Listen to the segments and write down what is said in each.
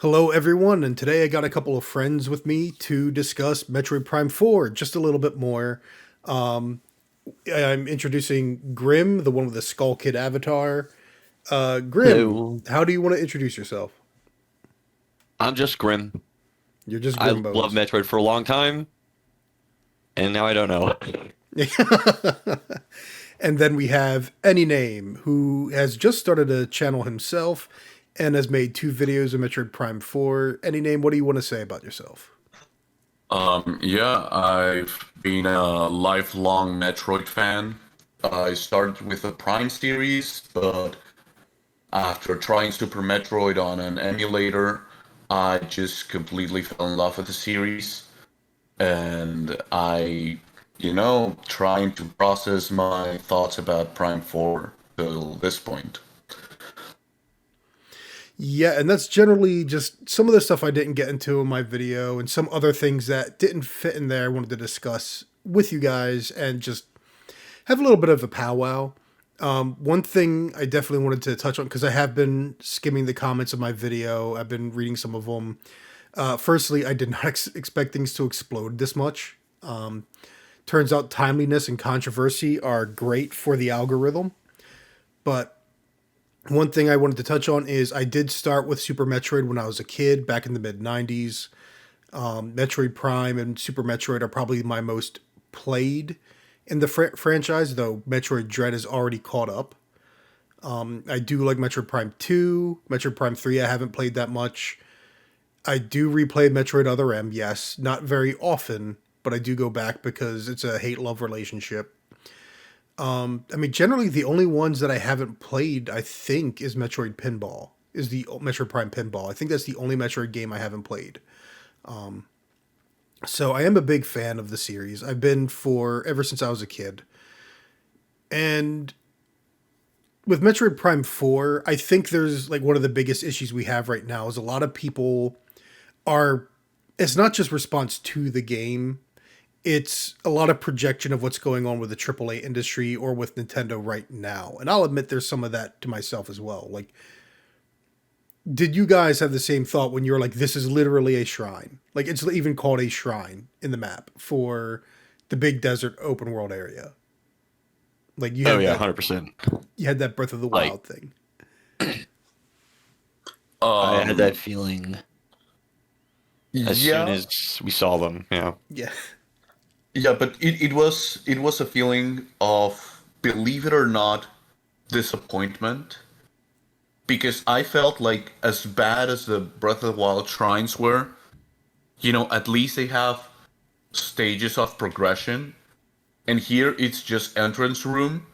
Hello, everyone, and today I got a couple of friends with me to discuss Metroid Prime 4 just a little bit more. Um, I'm introducing Grim, the one with the Skull Kid avatar. Grim, Hello. how do you want to introduce yourself? I'm just Grim. You're just I love Grimbones. Metroid for a long time, and now I don't know. And then we have Any Name, who has just started a channel himself and has made two videos of Metroid Prime 4. Any Name, what do you want to say about yourself? Yeah, I've been a lifelong Metroid fan. I started with the Prime series, but after trying Super Metroid on an emulator, I just completely fell in love with the series. And trying to process my thoughts about Prime 4 till this point. Yeah, and that's generally just some of the stuff I didn't get into in my video and some other things that didn't fit in there I wanted to discuss with you guys and just have a little bit of a powwow. One thing I definitely wanted to touch on because I have been skimming the comments of my video, I've been reading some of them. Firstly, I did not expect things to explode this much. Turns out timeliness and controversy are great for the algorithm, but one thing I wanted to touch on is I did start with Super Metroid when I was a kid back in the mid 90s. Metroid Prime and Super Metroid are probably my most played in the franchise, though Metroid Dread is already caught up. I do like Metroid Prime 2, Metroid Prime 3, I haven't played that much. I do replay Metroid Other M, yes, not very often, but I do go back because it's a hate love relationship. I mean, generally the only ones that I haven't played, I think, is Metroid Pinball. Is the Metroid Prime Pinball? I think that's the only Metroid game I haven't played. So I am a big fan of the series. I've been for ever since I was a kid. And with Metroid Prime 4, I think there's like one of the biggest issues we have right now is a lot of people are it's not just response to the game, it's a lot of projection of what's going on with the AAA industry or with Nintendo right now. And I'll admit there's some of that to myself as well. Like, did you guys have the same thought when you were like, this is literally a shrine? Like, it's even called a shrine in the map for the big desert open world area. Like, Oh yeah, 100%. you had that Breath of the Like Wild thing. I had that Um, feeling as soon yeah, as we saw them. Yeah. Yeah. yeah, but it was a feeling of, believe it or not, disappointment, because I felt like, as bad as the Breath of the Wild shrines were, at least they have stages of progression. And here it's just entrance room,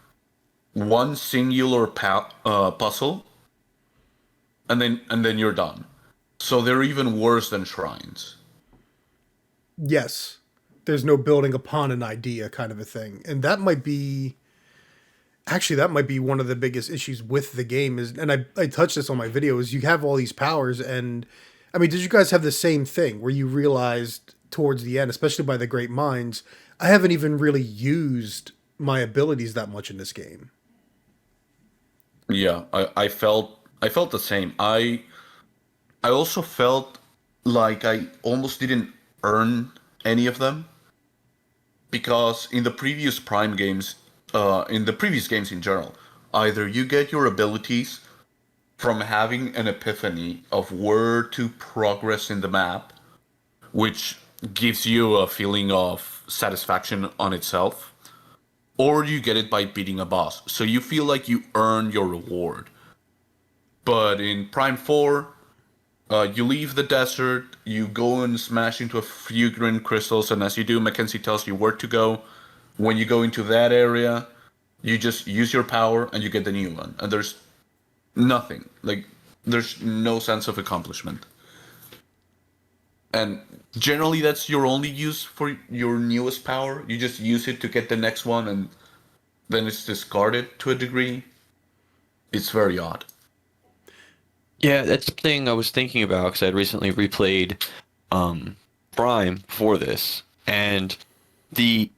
one singular puzzle, and then you're done. So they're even worse than shrines. Yes. There's no building upon an idea kind of a thing. And that might be actually that might be one of the biggest issues with the game is and I touched this on my video is you have all these powers and I mean did you guys have the same thing where you realized towards the end especially by the great minds I haven't even really used my abilities that much in this game. Yeah, I felt the same. I also felt like I almost didn't earn any of them, because in the previous games in general, either you get your abilities from having an epiphany of where to progress in the map, which gives you a feeling of satisfaction on itself, or you get it by beating a boss. So you feel like you earn your reward. But in Prime 4, you leave the desert, you go and smash into a few green crystals, and as you do, Mackenzie tells you where to go. When you go into that area, you just use your power and you get the new one. And there's nothing. Like, there's no sense of accomplishment. And generally, that's your only use for your newest power. You just use it to get the next one, and then it's discarded to a degree. It's very odd. Yeah, that's the thing I was thinking about because I had recently replayed um Prime for this, and the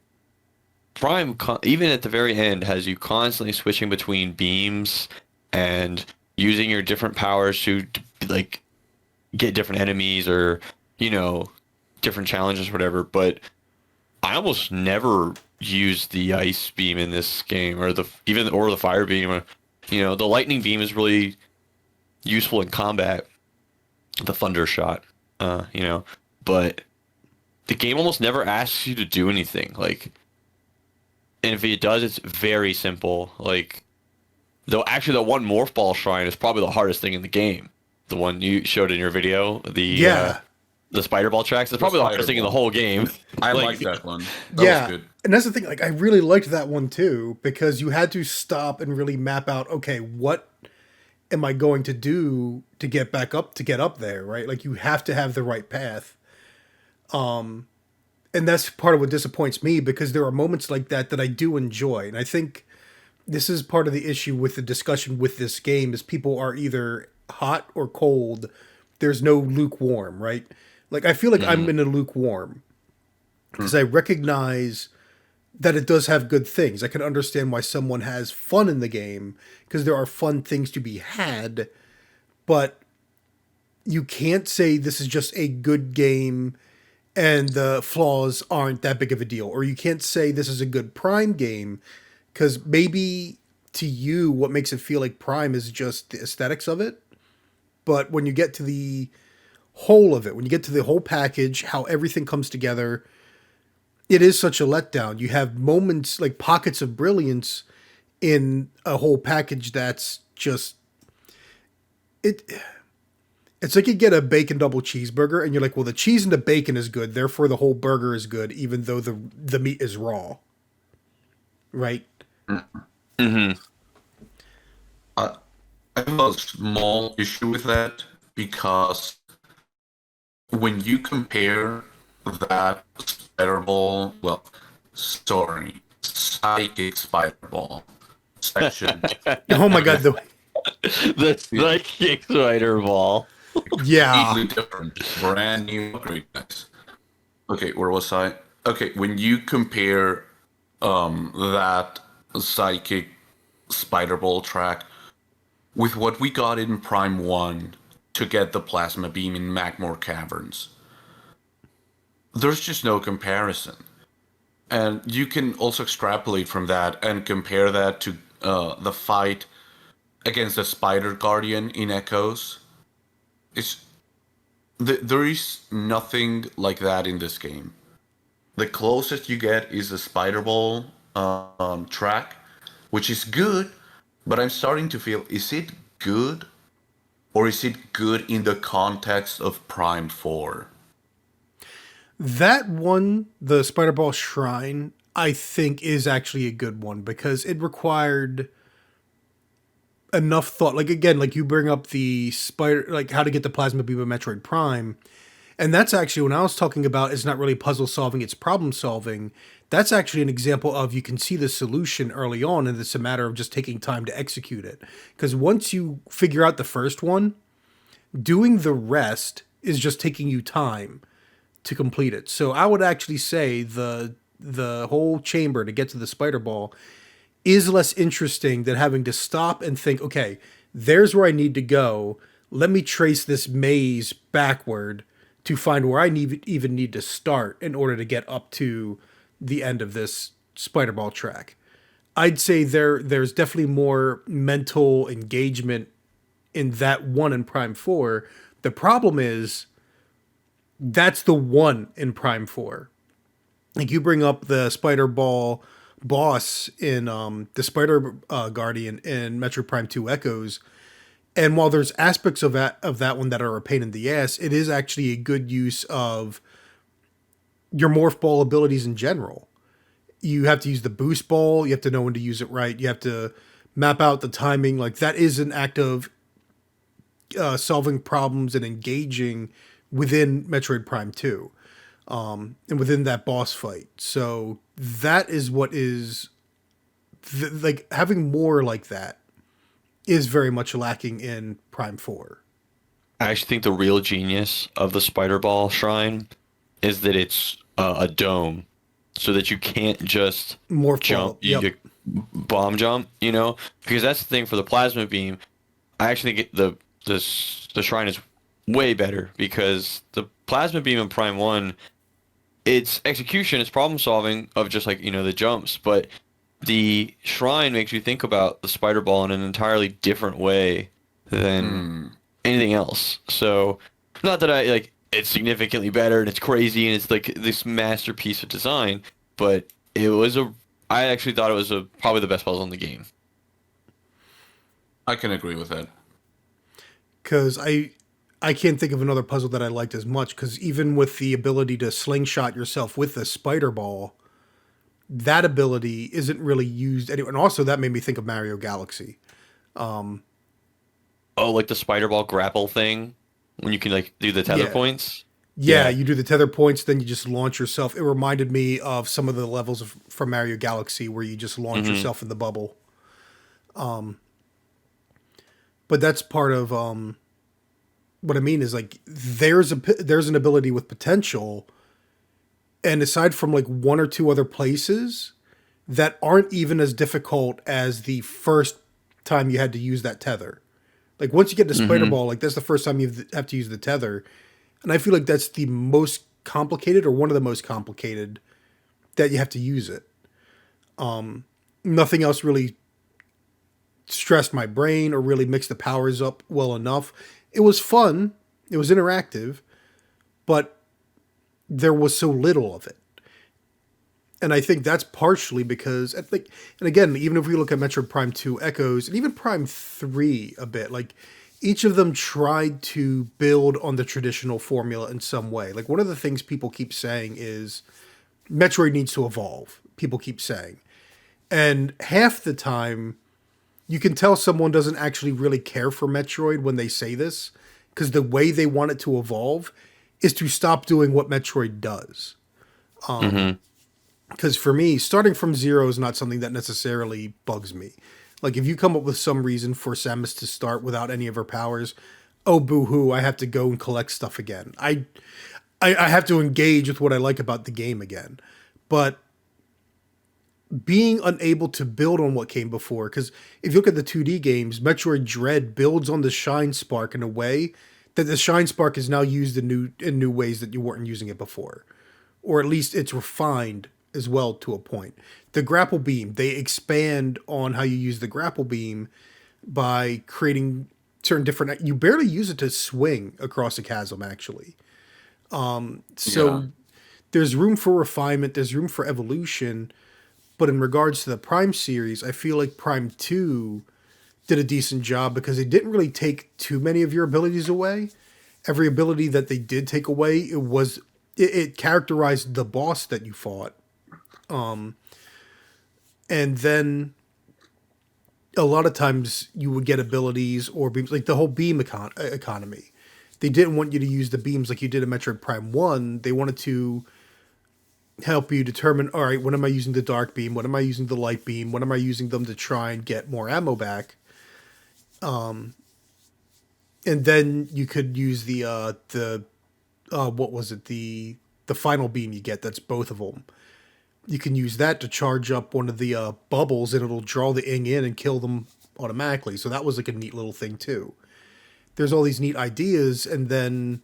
even at the very end has you constantly switching between beams and using your different powers to like get different enemies or, you know, different challenges or whatever, but I almost never use the ice beam in this game or the fire beam. You know, the lightning beam is really useful in combat, the thunder shot, you know, but the game almost never asks you to do anything. Like, and if it does, it's very simple. Like, though, actually, the one morph ball shrine is probably the hardest thing in the game. The one you showed in your video, Yeah. the spider ball tracks. It's probably the hardest thing in the whole game. I like that one. That Yeah. was good. And that's the thing, like I really liked that one too, because you had to stop and really map out, okay, what am I going to do to get back up to get up there, right? Like you have to have the right path. And that's part of what disappoints me because there are moments like that that I do enjoy. And I think this is part of the issue with the discussion with this game is people are either hot or cold. There's no lukewarm, right? Like I feel like I'm in a lukewarm because I recognize that it does have good things. I can understand why someone has fun in the game because there are fun things to be had, but you can't say this is just a good game and the flaws aren't that big of a deal. Or you can't say this is a good Prime game because maybe to you, what makes it feel like Prime is just the aesthetics of it. But when you get to the whole of it, when you get to the whole package, how everything comes together, it is such a letdown. You have moments like pockets of brilliance in a whole package that's just it. It's like you get a bacon double cheeseburger and you're like, well, the cheese and the bacon is good, therefore the whole burger is good, even though the meat is raw. Right? Mm-hmm. I have a small issue with that because when you compare that spider ball, well, sorry, psychic spider ball section, Oh my god, The psychic spider ball. yeah. completely different, brand new upgrade, guys. Okay, where was I? Okay, when you compare that psychic spider ball track with what we got in Prime 1 to get the plasma beam in Magmore Caverns, there's just no comparison. And you can also extrapolate from that and compare that to the fight against the Spider Guardian in Echoes. It's there is nothing like that in this game. The closest you get is the Spider Ball track, which is good, but I'm starting to feel, is it good? Or is it good in the context of Prime 4? That one, the Spider Ball Shrine, I think is actually a good one because it required enough thought. Like again, like you bring up the spider, like how to get the plasma beam of Metroid Prime, and that's actually when I was talking about it's not really puzzle solving, it's problem solving. That's actually an example of you can see the solution early on, and it's a matter of just taking time to execute it. Because once you figure out the first one, doing the rest is just taking you time to complete it. So I would actually say the whole chamber to get to the spider ball is less interesting than having to stop and think, okay, there's where I need to go. Let me trace this maze backward to find where I even need to start in order to get up to the end of this spider ball track. I'd say there's definitely more mental engagement in that one in Prime 4. The problem is that's the one in Prime 4. Like you bring up the spider ball boss in the Spider Guardian in Metroid Prime 2 Echoes, and while there's aspects of that one that are a pain in the ass, it is actually a good use of your morph ball abilities in general. You have to use the boost ball, you have to know when to use it right, you have to map out the timing. Like that is an act of solving problems and engaging within Metroid Prime 2. And within that boss fight. So that is what is like having more like that is very much lacking in Prime 4. I actually think the real genius of the spider ball shrine is that it's a dome, so that you can't just More jump, you bomb jump, you know, because that's the thing for the plasma beam. I actually think the shrine is way better because the plasma beam in Prime 1, its execution, its problem solving of just like, the jumps, but the shrine makes you think about the spider ball in an entirely different way than Hmm. anything else. So, not that I like it's significantly better and it's crazy and it's like this masterpiece of design, but it was a I actually thought it was probably the best puzzle in the game. I can agree with that. Because I can't think of another puzzle that I liked as much. Because even with the ability to slingshot yourself with the spider ball, that ability isn't really used anywhere. And also, that made me think of Mario Galaxy. Oh, like the spider ball grapple thing when you can like do the tether Yeah, points. yeah. Yeah. You do the tether points, then you just launch yourself. It reminded me of some of the levels from Mario Galaxy where you just launch Hmm. yourself in the bubble. But that's part of what I mean is like there's an ability with potential, and aside from like one or two other places that aren't even as difficult as the first time you had to use that tether. Like once you get to spider Hmm. ball, like that's the first time you have to use the tether, and I feel like that's the most complicated or one of the most complicated that you have to use it. Nothing else really stressed my brain or really mixed the powers up well enough. It was fun, it was interactive, but there was so little of it. And I think that's partially because I think, and again, even if we look at Metroid Prime 2 Echoes and even Prime 3 a bit, like each of them tried to build on the traditional formula in some way. Like one of the things people keep saying is Metroid needs to evolve. People keep saying. And half the time you can tell someone doesn't actually really care for Metroid when they say this, because the way they want it to evolve is to stop doing what Metroid does. Hmm. Because for me, starting from zero is not something that necessarily bugs me. Like if you come up with some reason for Samus to start without any of her powers, oh boo hoo, I have to go and collect stuff again. I have to engage with what I like about the game again. But being unable to build on what came before, because if you look at the 2D games, Metroid Dread builds on the Shine Spark in a way that the Shine Spark is now used in new ways that you weren't using it before, or at least it's refined as well to a point. The grapple beam, they expand on how you use the grapple beam by creating certain different. You barely use it to swing across a chasm, actually. Yeah. So there's room for refinement. There's room for evolution. But in regards to the Prime series, I feel like Prime 2 did a decent job because they didn't really take too many of your abilities away. Every ability that they did take away, it characterized the boss that you fought. And then a lot of times you would get abilities or beams, like the whole beam economy. They didn't want you to use the beams like you did in Metroid Prime 1. They wanted to help you determine, all right, when am I using the dark beam? When am I using the light beam? When am I using them to try and get more ammo back? And then you could use the what was it? The final beam you get, that's both of them. You can use that to charge up one of the bubbles and it'll draw the ing in and kill them automatically. So that was like a neat little thing too. There's all these neat ideas, and then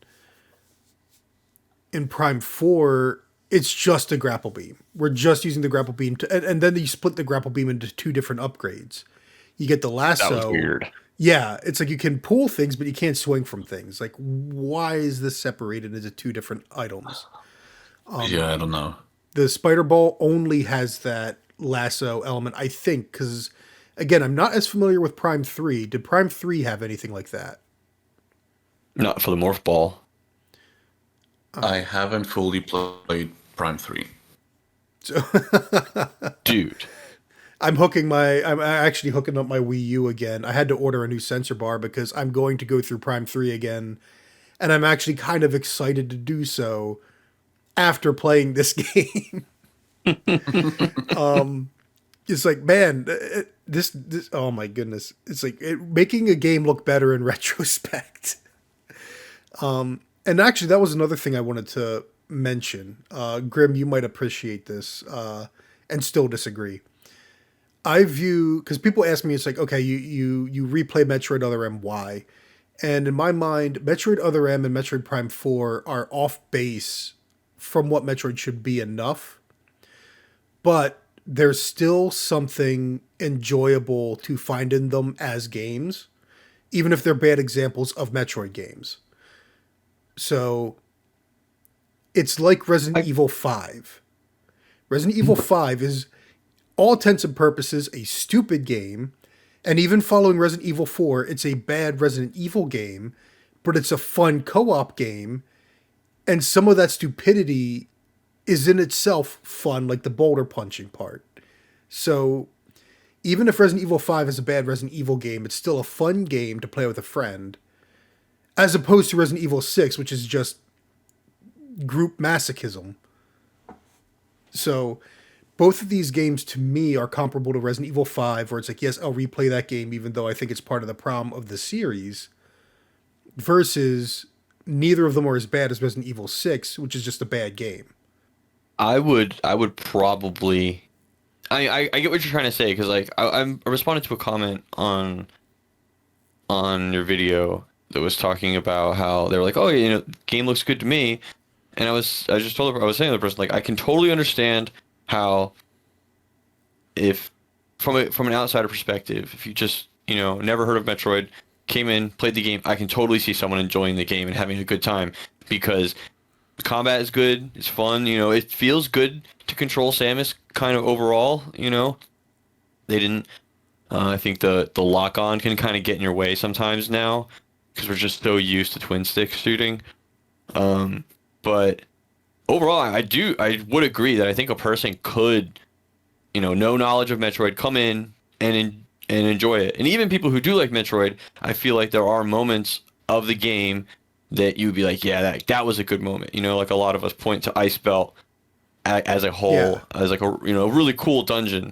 in Prime 4, it's just a grapple beam. We're just using the grapple beam and then you split the grapple beam into two different upgrades. You get the That was lasso. weird. Yeah, it's like you can pull things, but you can't swing from things. Like, why is this separated into two different items? Yeah, I don't know. The spider ball only has that lasso element, I think, because again, I'm not as familiar with Prime 3. Did Prime 3 have anything like that? Not for the morph ball. I haven't fully played Prime 3. So Dude. I'm actually hooking up my Wii U again. I had to order a new sensor bar because I'm going to go through Prime 3 again, and I'm actually kind of excited to do so after playing this game. It's like, man, this oh my goodness. It's like making a game look better in retrospect. And actually that was another thing I wanted to mention. Grim, you might appreciate this and still disagree. I view, because people ask me, it's like, okay, you replay Metroid Other M, why? And in my mind, Metroid Other M and Metroid Prime 4 are off base from what Metroid should be enough, but there's still something enjoyable to find in them as games, even if they're bad examples of Metroid games. So it's like Resident I, Evil 5. Resident Evil 5 is, all intents and purposes, a stupid game. And even following Resident Evil 4, it's a bad Resident Evil game, but it's a fun co op game. And some of that stupidity is in itself fun, like the boulder punching part. So even if Resident Evil 5 is a bad Resident Evil game, it's still a fun game to play with a friend, as opposed to Resident Evil 6, which is just group masochism. So both of these games to me are comparable to Resident Evil 5, where it's like, yes, I'll replay that game even though I think it's part of the problem of the series, versus neither of them are as bad as Resident Evil 6, which is just a bad game. I would probably. I get what you're trying to say because like I responded to a comment on your video that was talking about how they were like, oh, game looks good to me, and I just told her, I was saying to the person like I can totally understand how if from an outsider perspective, if you just never heard of Metroid, came in, played the game, I can totally see someone enjoying the game and having a good time because the combat is good, it's fun, it feels good to control Samus kind of overall, They didn't I think the lock on can kind of get in your way sometimes now because we're just so used to twin stick shooting. But overall, I would agree that I think a person could, no knowledge of Metroid, come in and enjoy it. And even people who do like Metroid, I feel like there are moments of the game that you'd be like, yeah, that was a good moment. Like a lot of us point to Ice Belt as a whole, Yeah. as like a really cool dungeon.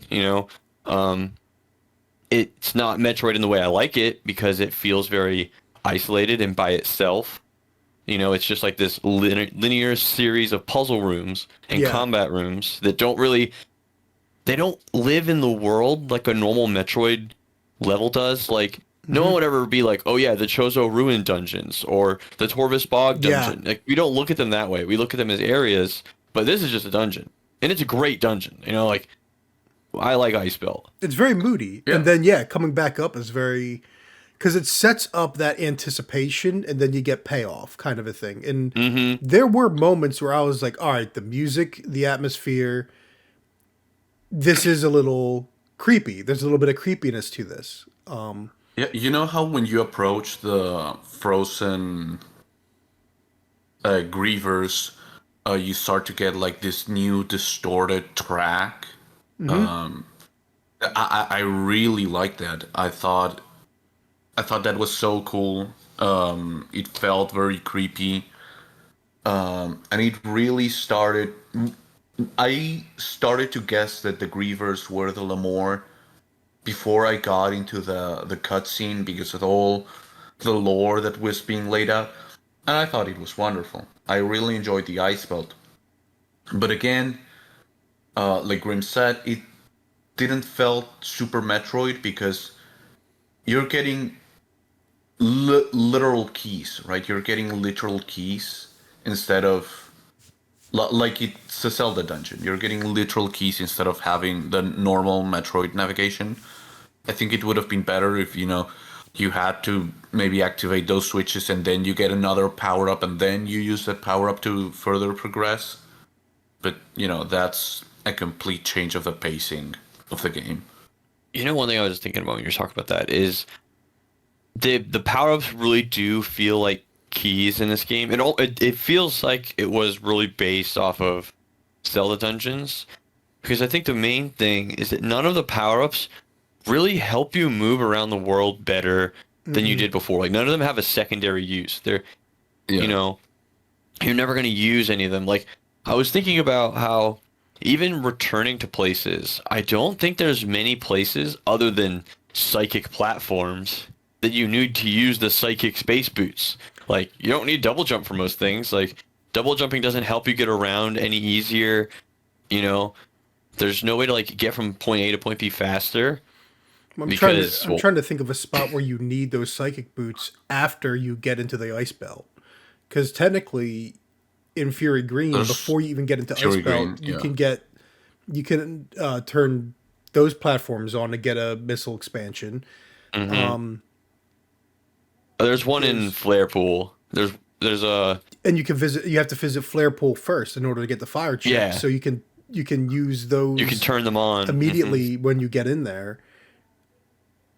It's not Metroid in the way I like it because it feels very isolated and by itself. It's just like this linear series of puzzle rooms and Yeah. combat rooms that they don't live in the world like a normal Metroid level does. Like, no one would ever be like, oh yeah, the Chozo Ruin dungeons or the Torvus Bog Yeah. dungeon. Like, we don't look at them that way. We look at them as areas, but this is just a dungeon. And it's a great dungeon. Like, I like Ice Belt. It's very moody. Yeah. And then, yeah, coming back up is very. Because it sets up that anticipation and then you get payoff kind of a thing. And there were moments where I was like, all right, the music, the atmosphere, this is a little creepy. There's a little bit of creepiness to this. Yeah, you know how when you approach the frozen grievers, you start to get like this new distorted track. I really like that. I thought that was so cool. It felt very creepy, and it really started. I started to guess that the grievers were the Lemore before I got into the cutscene because of all the lore that was being laid out, and I thought it was wonderful. I really enjoyed the Ice Belt, but again, like Grim said, it didn't felt Super Metroid because you're getting literal keys, right? You're getting literal keys instead of like it's a Zelda dungeon. You're getting literal keys instead of having the normal Metroid navigation. I think it would have been better if you had to maybe activate those switches and then you get another power up and then you use that power up to further progress. But that's a complete change of the pacing of the game. One thing I was just thinking about when you were talking about that is the power-ups really do feel like keys in this game. It feels like it was really based off of Zelda dungeons because I think the main thing is that none of the power-ups really help you move around the world better than you did before. Like none of them have a secondary use. You're never going to use any of them. Like I was thinking about how even returning to places, I don't think there's many places other than psychic platforms that you need to use the psychic space boots. Like you don't need double jump for most things. Like double jumping doesn't help you get around any easier. There's no way to like get from point A to point B faster. because I'm trying to think of a spot where you need those psychic boots after you get into the ice belt. Because technically, in Fury Green, There's before you even get into Ice Fury Belt, Green, you yeah. can turn those platforms on to get a missile expansion. hmm there's one in There's Flare Pool. There's a and you have to visit Flare Pool first in order to get the fire chip. yeah. So you can use You can those turn them on. immediately when you get in there.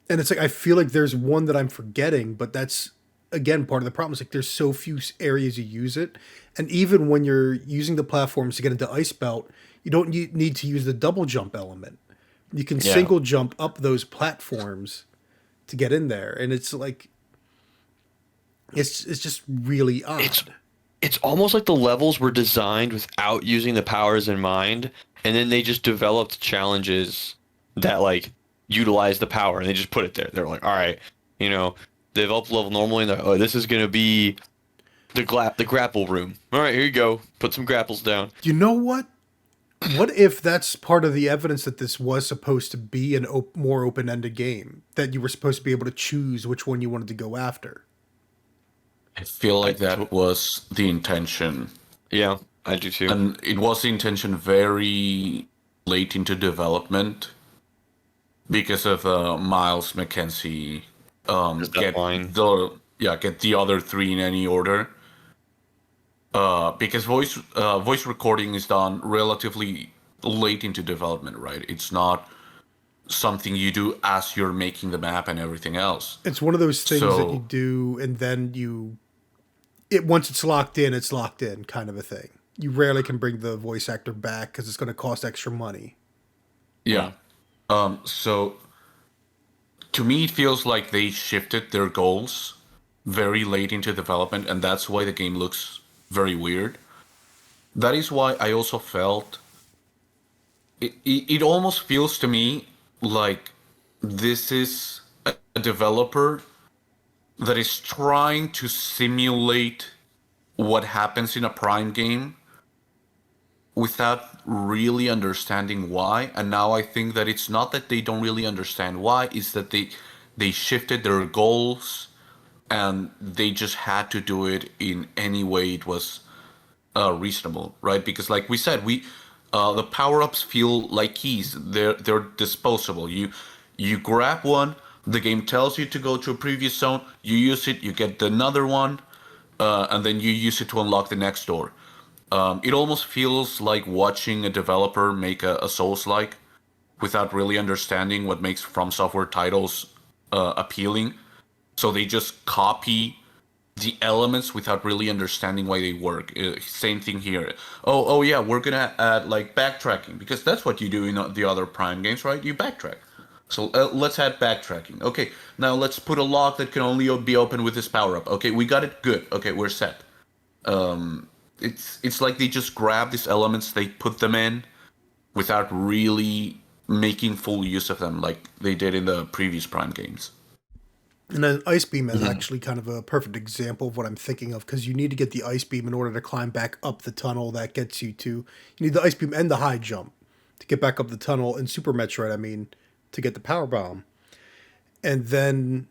And it's like I feel like there's one that I'm forgetting, but that's again part of the problem. Is like there's so few areas you use it, and even when you're using the platforms to get into Ice Belt, you don't need to use the double jump element. You can Yeah. single jump up those platforms to get in there, and it's like it's just really It's odd. it's almost like the levels were designed without using the powers in mind, and then they just developed challenges that like utilize the power, and they just put it there. They're like, all right, you know, they develop the level normally, and they're, oh, this is gonna be the grapple room. All right, here you go. Put some grapples down. You know what? What if that's part of the evidence that this was supposed to be an more open-ended game, that you were supposed to be able to choose which one you wanted to go after? I feel I like that to- was the intention. yeah, I do too. And it was the intention very late into development because of Miles McKenzie There's that get line. the other three in any order. Because voice recording is done relatively late into development, right? It's not something you do as you're making the map and everything else. It's one of those things that you So do, and then once it's locked in, kind of a thing. You rarely can bring the voice actor back because it's going to cost extra money. yeah. So to me, it feels like they shifted their goals very late into development, and that's why the game looks very weird. That is why I also felt it almost feels to me like this is a developer that is trying to simulate what happens in a Prime game without really understanding why. And now I think that it's not that they don't really understand why, it's that they shifted their goals and they just had to do it in any way it was reasonable, right? Because like we said, we the power ups feel like keys. They're disposable. You grab one, the game tells you to go to a previous zone. You use it, you get another one, and then you use it to unlock the next door. It almost feels like watching a developer make a Souls-like without really understanding what makes From Software titles appealing. So they just copy the elements without really understanding why they work. Same thing here. Oh yeah, we're gonna add like backtracking because that's what you do in the other Prime games, right? You backtrack. So let's add backtracking. Okay, now let's put a lock that can only be opened with this power up. Okay, we got it. Good. Okay, we're set. It's like they just grab these elements, they put them in without really making full use of them like they did in the previous Prime games. And then Ice Beam is actually kind of a perfect example of what I'm thinking of because you need to get the Ice Beam in order to climb back up the tunnel that gets you to. You need the Ice Beam and the high jump to get back up the tunnel in Super Metroid, I mean, to get the Power Bomb. And then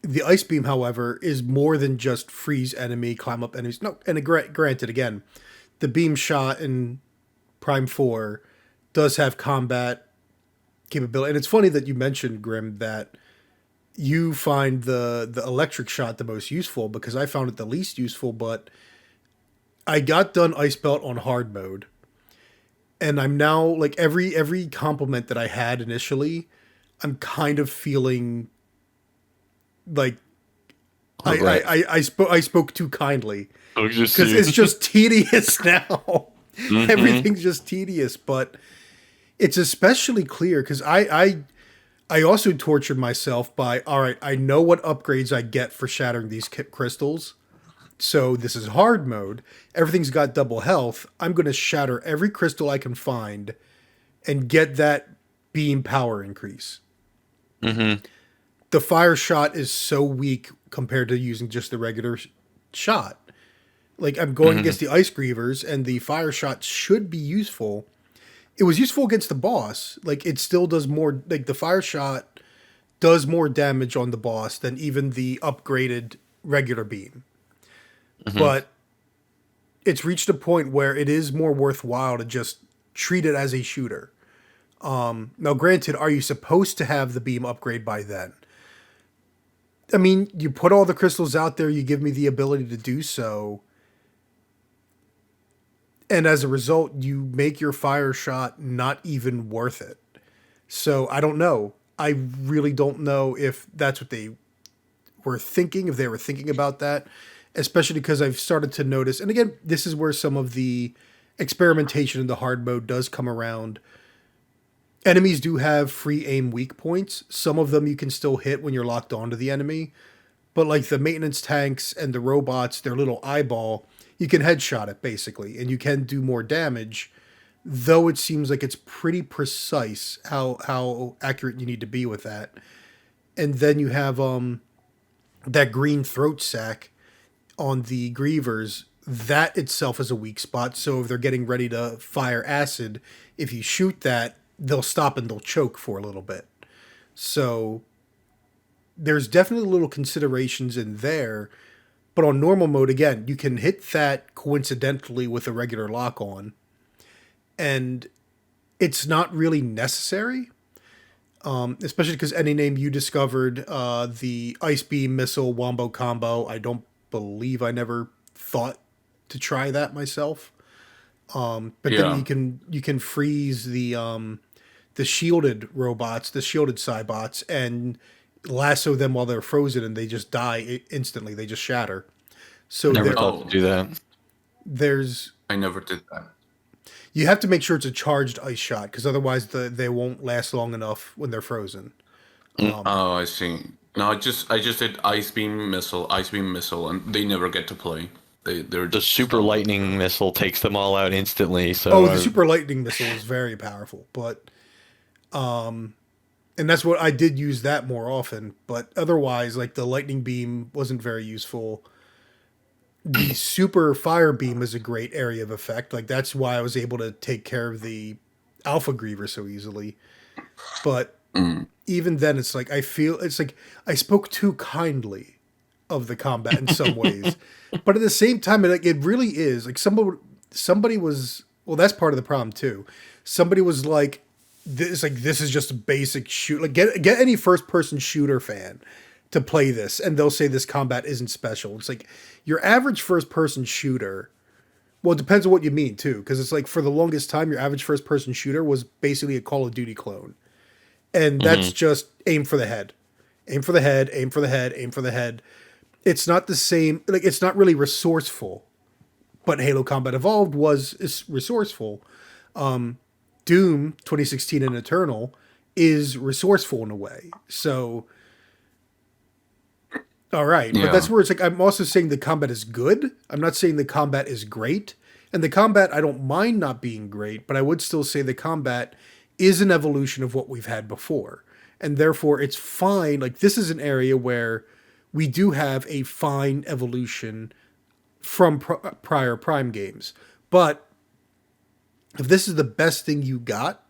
the Ice Beam, however, is more than just freeze enemy, climb up enemies. No, and granted, again, the beam shot in Prime 4 does have combat capability. And it's funny that you mentioned, Grim, that you find the electric shot the most useful because I found it the least useful, but I got done Ice Belt on hard mode. And I'm now like every compliment that I had initially, I'm kind of feeling like Right. I spoke too kindly Oh, just because it's just tedious now. Everything's just tedious, but it's especially clear because I also tortured myself by all right. I know what upgrades I get for shattering these crystals. So this is hard mode. Everything's got double health. I'm going to shatter every crystal I can find and get that beam power increase. The fire shot is so weak compared to using just the regular shot. Like I'm going against the ice grievers, and the fire shot should be useful. it was useful against the boss. Like it still does more. Like the fire shot does more damage on the boss than even the upgraded regular beam. Hmm. But it's reached a point where it is more worthwhile to just treat it as a shooter. Now, granted, are you supposed to have the beam upgrade by then? I mean, you put all the crystals out there, you give me the ability to do so, and as a result, you make your fire shot not even worth it. So I don't know. I really don't know if that's what they were thinking, if they were thinking about that, especially because I've started to notice, and again, this is where some of the experimentation in the hard mode does come around. Enemies do have free aim weak points. Some of them you can still hit when you're locked onto the enemy. But like the maintenance tanks and the robots, their little eyeball, you can headshot it basically, and you can do more damage. Though it seems like it's pretty precise how accurate you need to be with that. And then you have that green throat sack on the grievers. That itself is a weak spot. So if they're getting ready to fire acid, if you shoot that, they'll stop and they'll choke for a little bit. So there's definitely little considerations in there. But on normal mode, again, you can hit that coincidentally with a regular lock on, and it's not really necessary. Especially because any name you discovered, the ice beam missile wombo combo, I don't believe I never thought to try that myself. But then Yeah. you can freeze the shielded robots, the shielded Cybots, and lasso them while they're frozen, and they just die instantly. They just shatter. So Never there, thought to do that. there's I never did that. you have to make sure it's a charged ice shot because otherwise they won't last long enough when they're frozen. Oh, I see. No, I just did ice beam missile, and they never get to play. They're The just super stuck. lightning missile takes them all out instantly. So Oh, the super lightning missile is very powerful, but and that's what I did use that more often. But otherwise, like the lightning beam wasn't very useful. The super fire beam is a great area of effect. Like that's why I was able to take care of the alpha griever so easily. But Mm. even then, it's like I feel it's like I spoke too kindly of the combat in some ways, but at the same time, it really is like somebody was well. That's part of the problem too. Somebody was this is just a basic shoot. Like get any first person shooter fan to play this, and they'll say this combat isn't special. It's like your average first person shooter. Well, it depends on what you mean too, because it's like for the longest time, your average first person shooter was basically a Call of Duty clone. And that's Mhm. just aim for the head, aim for the head, aim for the head, aim for the head. It's not the same. Like it's not really resourceful. But Halo Combat Evolved is resourceful. Doom 2016 and Eternal is resourceful in a way. So, all right, but Yeah. that's where it's like I'm also saying the combat is good. I'm not saying the combat is great. And the combat I don't mind not being great, but I would still say the combat is an evolution of what we've had before. And therefore it's fine. Like this is an area where we do have a fine evolution from prior Prime games. But if this is the best thing you got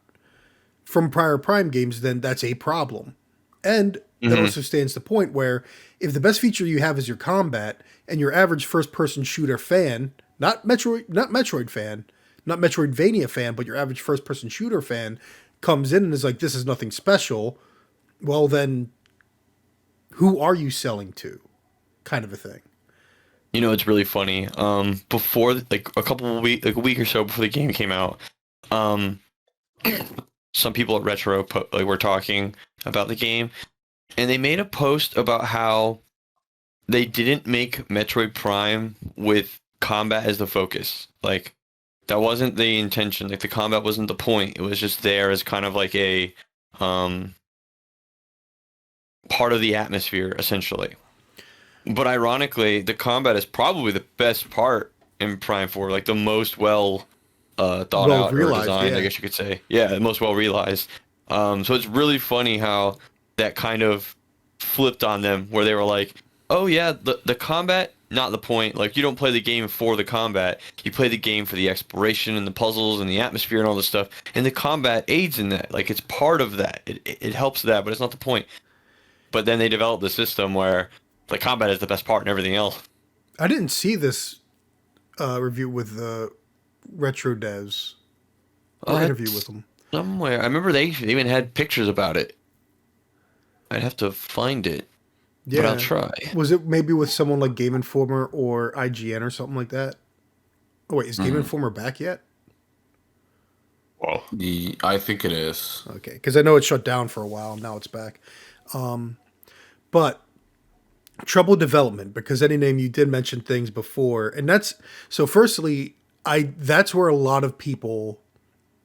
from prior Prime games, then that's a problem. And that Mhm. also stands the point where if the best feature you have is your combat, and your average first-person shooter fan, not Metroid fan, not Metroidvania fan, but your average first-person shooter fan comes in and is like, "This is nothing special," well then, who are you selling to? Kind of a thing. You know, it's really funny. Before like a couple of week, like a week or so before the game came out, um, some people at Retro were talking about the game, and they made a post about how they didn't make Metroid Prime with combat as the focus. Like that wasn't the intention. Like the combat wasn't the point. It was just there as kind of like a um part of the atmosphere, essentially. But ironically, the combat is probably the best part in Prime 4, like the most thought Well out or realized, designed, I yeah. guess you could say. Yeah, the most well realized. So it's really funny how that kind of flipped on them, where they were like, "Oh yeah, the combat not the point. Like, you don't play the game for the combat. You play the game for the exploration and the puzzles and the atmosphere and all this stuff. And the combat aids in that. Like, it's part of that. It helps that, but it's not the point. But then they developed the system where the combat is the best part and everything else. I didn't see this review with the retro devs or interview with them. Somewhere. I remember they even had pictures about it. I'd have to find it. Yeah, but I'll try. Was it maybe with someone like Game Informer or IGN or something like that? Oh wait, is Game Informer back yet? Well, I think it is. Okay, because I know it shut down for a while. Now it's back. But trouble development, because any name you did mention things before, and that's so. Firstly, that's where a lot of people,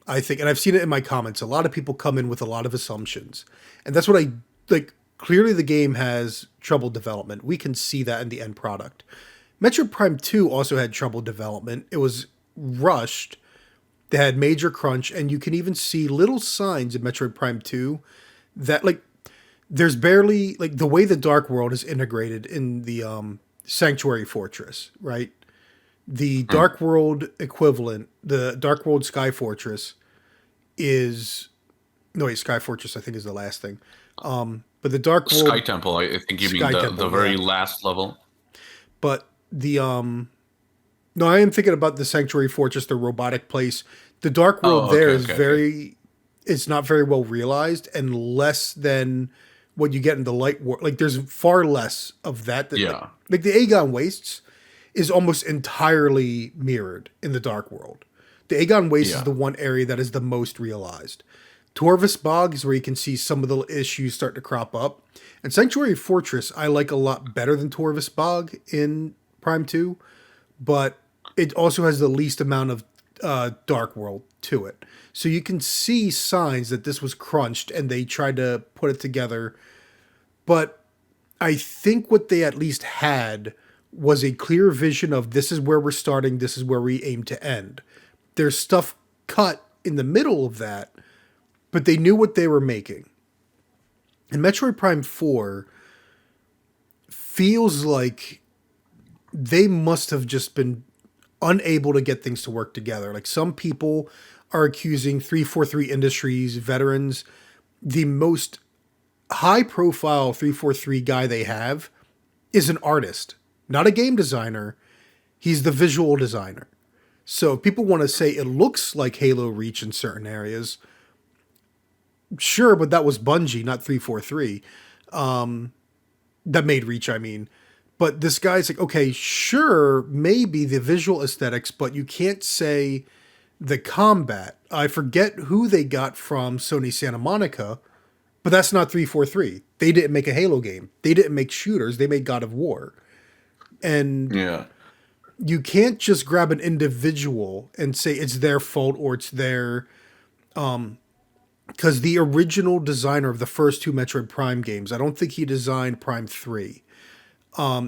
I think, and I've seen it in my comments. A lot of people come in with a lot of assumptions, and that's what I like. Clearly, the game has trouble development. We can see that in the end product. Metroid Prime 2 also had trouble development. It was rushed. They had major crunch, and you can even see little signs in Metroid Prime 2 that, like, there's barely, like, the way the Dark World is integrated in the Sanctuary Fortress, right? The Dark World equivalent, the Dark World Sky Fortress is... No, wait, Sky Fortress, I think, is the last thing. But the Dark World... Sky Temple, I think you mean the very last level. But the... No, I am thinking about the Sanctuary Fortress, the robotic place. The Dark World is very... It's not very well realized, and less than what you get in the Light World. Like, there's far less of that. Yeah. Like, the Aegon Wastes is almost entirely mirrored in the Dark World. The Aegon Waste is the one area that is the most realized. Torvus Bog is where you can see some of the issues start to crop up. And Sanctuary Fortress, I like a lot better than Torvus Bog in Prime 2, but it also has the least amount of Dark World to it. So you can see signs that this was crunched and they tried to put it together. But I think what they at least had was a clear vision of this is where we're starting, this is where we aim to end. There's stuff cut in the middle of that, but they knew what they were making. And Metroid Prime 4 feels like they must have just been unable to get things to work together. Like, some people are accusing 343 Industries veterans, the most high-profile 343 guy they have is an artist, not a game designer. He's the visual designer. So if people want to say it looks like Halo Reach in certain areas, sure, but that was Bungie, not 343. That made Reach, I mean. But this guy's like, okay, sure, maybe the visual aesthetics, but you can't say the combat. I forget who they got from Sony Santa Monica, but that's not 343. They didn't make a Halo game. They didn't make shooters. They made God of War. And you can't just grab an individual and say it's their fault or it's their... because the original designer of the first two Metroid Prime games, I don't think he designed Prime 3.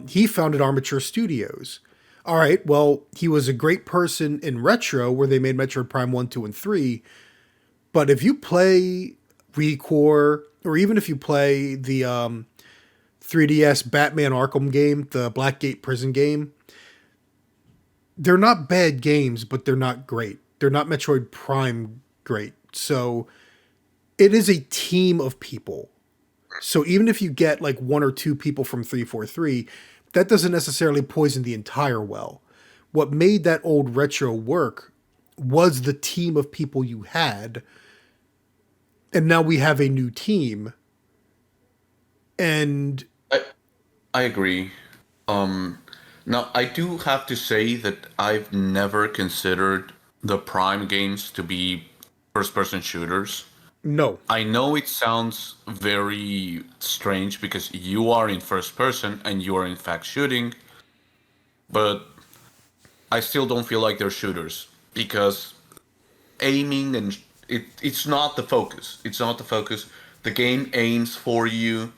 He founded Armature Studios. All right, well, he was a great person in Retro, where they made Metroid Prime 1, 2, and 3. But if you play ReCore, or even if you play the 3DS Batman Arkham game, the Blackgate Prison game, they're not bad games, but they're not great. They're not Metroid Prime great. So it is a team of people. So even if you get like one or two people from 343, that doesn't necessarily poison the entire well. What made that old Retro work was the team of people you had. And now we have a new team. And I agree. Now, I do have to say that I've never considered the Prime games to be first-person shooters. no. I know it sounds very strange because you are in first person and you are in fact shooting, but I still don't feel like they're shooters because aiming and it's not the focus. It's not the focus. The game aims for you.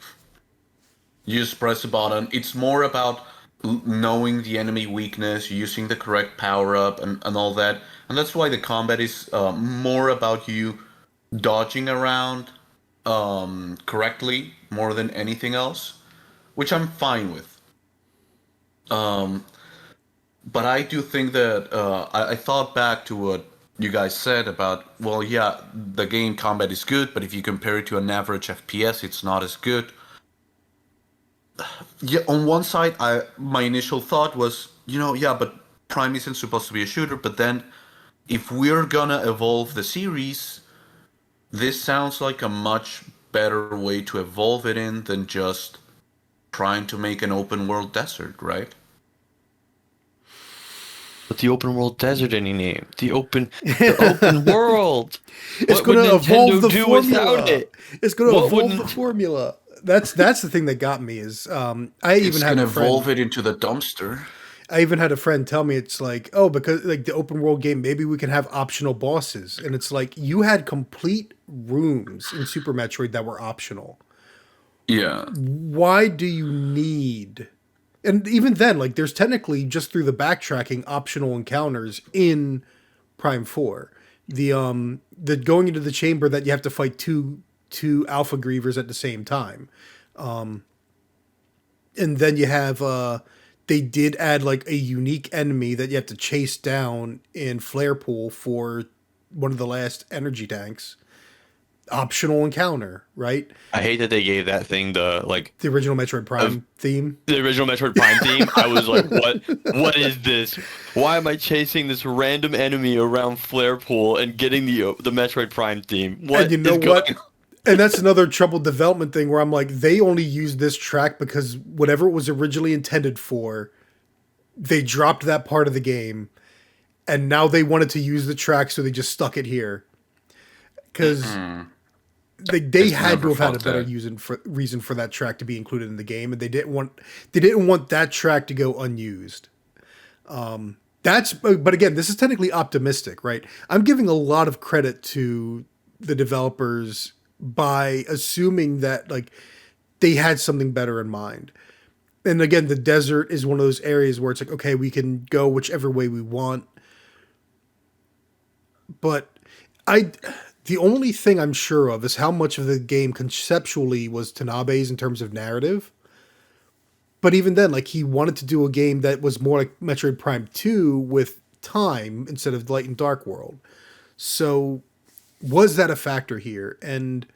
You just press a button. It's more about knowing the enemy weakness, using the correct power up, and all that. And that's why the combat is more about you dodging around correctly more than anything else, which I'm fine with. Um, but I do think that I thought back to what you guys said about, well, yeah, the game combat is good, but if you compare it to an average FPS, it's not as good. Yeah, on one side, my initial thought was, yeah, but Prime isn't supposed to be a shooter. But then, if we're gonna evolve the series, this sounds like a much better way to evolve it in than just trying to make an open world desert, right? But the open world desert any name? The open world. It's What would going to evolve Nintendo the do without formula. it? It's going to What evolve the wouldn't? formula. That's the thing that got me is I even It's had gonna a evolve friend. it into the dumpster. I even had a friend tell me it's like, oh, because like the open world game, maybe we can have optional bosses, and it's like you had complete rooms in Super Metroid that were optional. Yeah. Why do you need? And even then, like there's technically just through the backtracking optional encounters in Prime 4. The going into the chamber that you have to fight two alpha grievers at the same time. And then you have they did add like a unique enemy that you have to chase down in Flare Pool for one of the last energy tanks. Optional encounter, right? I hate that they gave that thing The original Metroid of Prime theme. the original Metroid Prime theme. I was like, what? What is this? Why am I chasing this random enemy around Flare Pool and getting the Metroid Prime theme? What And you know is what? going on? And that's another troubled development thing where I'm like, they only used this track because whatever it was originally intended for, they dropped that part of the game, and now they wanted to use the track, so they just stuck it here. Because they Just had to never have had a felt better that. reason for that track to be included in the game, and they didn't want that track to go unused. But again, this is technically optimistic, right? I'm giving a lot of credit to the developers by assuming that like they had something better in mind. And again, the desert is one of those areas where it's like, okay, we can go whichever way we want. But I the only thing I'm sure of is how much of the game conceptually was Tanabe's in terms of narrative. But even then, like he wanted to do a game that was more like Metroid Prime 2 with time instead of Light and Dark World. So was that a factor here? And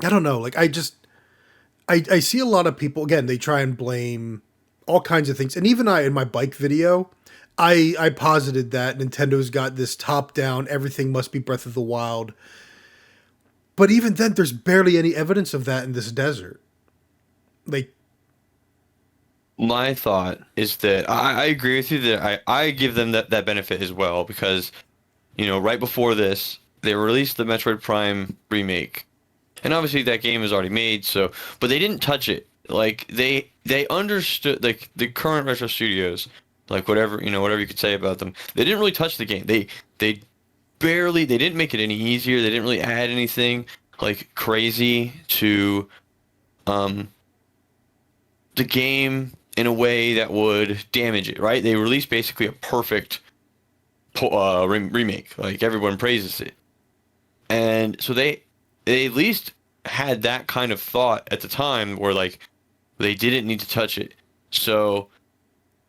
I don't know. Like I see a lot of people again, they try and blame all kinds of things. And even I in my bike video, I posited that Nintendo's got this top down, everything must be Breath of the Wild. But even then there's barely any evidence of that in this desert. Like My thought is that I agree with you that I give them that benefit as well because, right before this, they released the Metroid Prime remake. And obviously that game is already made, but they didn't touch it. Like they understood like the current retro studios, like whatever you could say about them. They didn't really touch the game. They didn't make it any easier. They didn't really add anything like crazy to the game in a way that would damage it, right? They released basically a perfect remake. Like everyone praises it. And so they at least had that kind of thought at the time where like they didn't need to touch it. So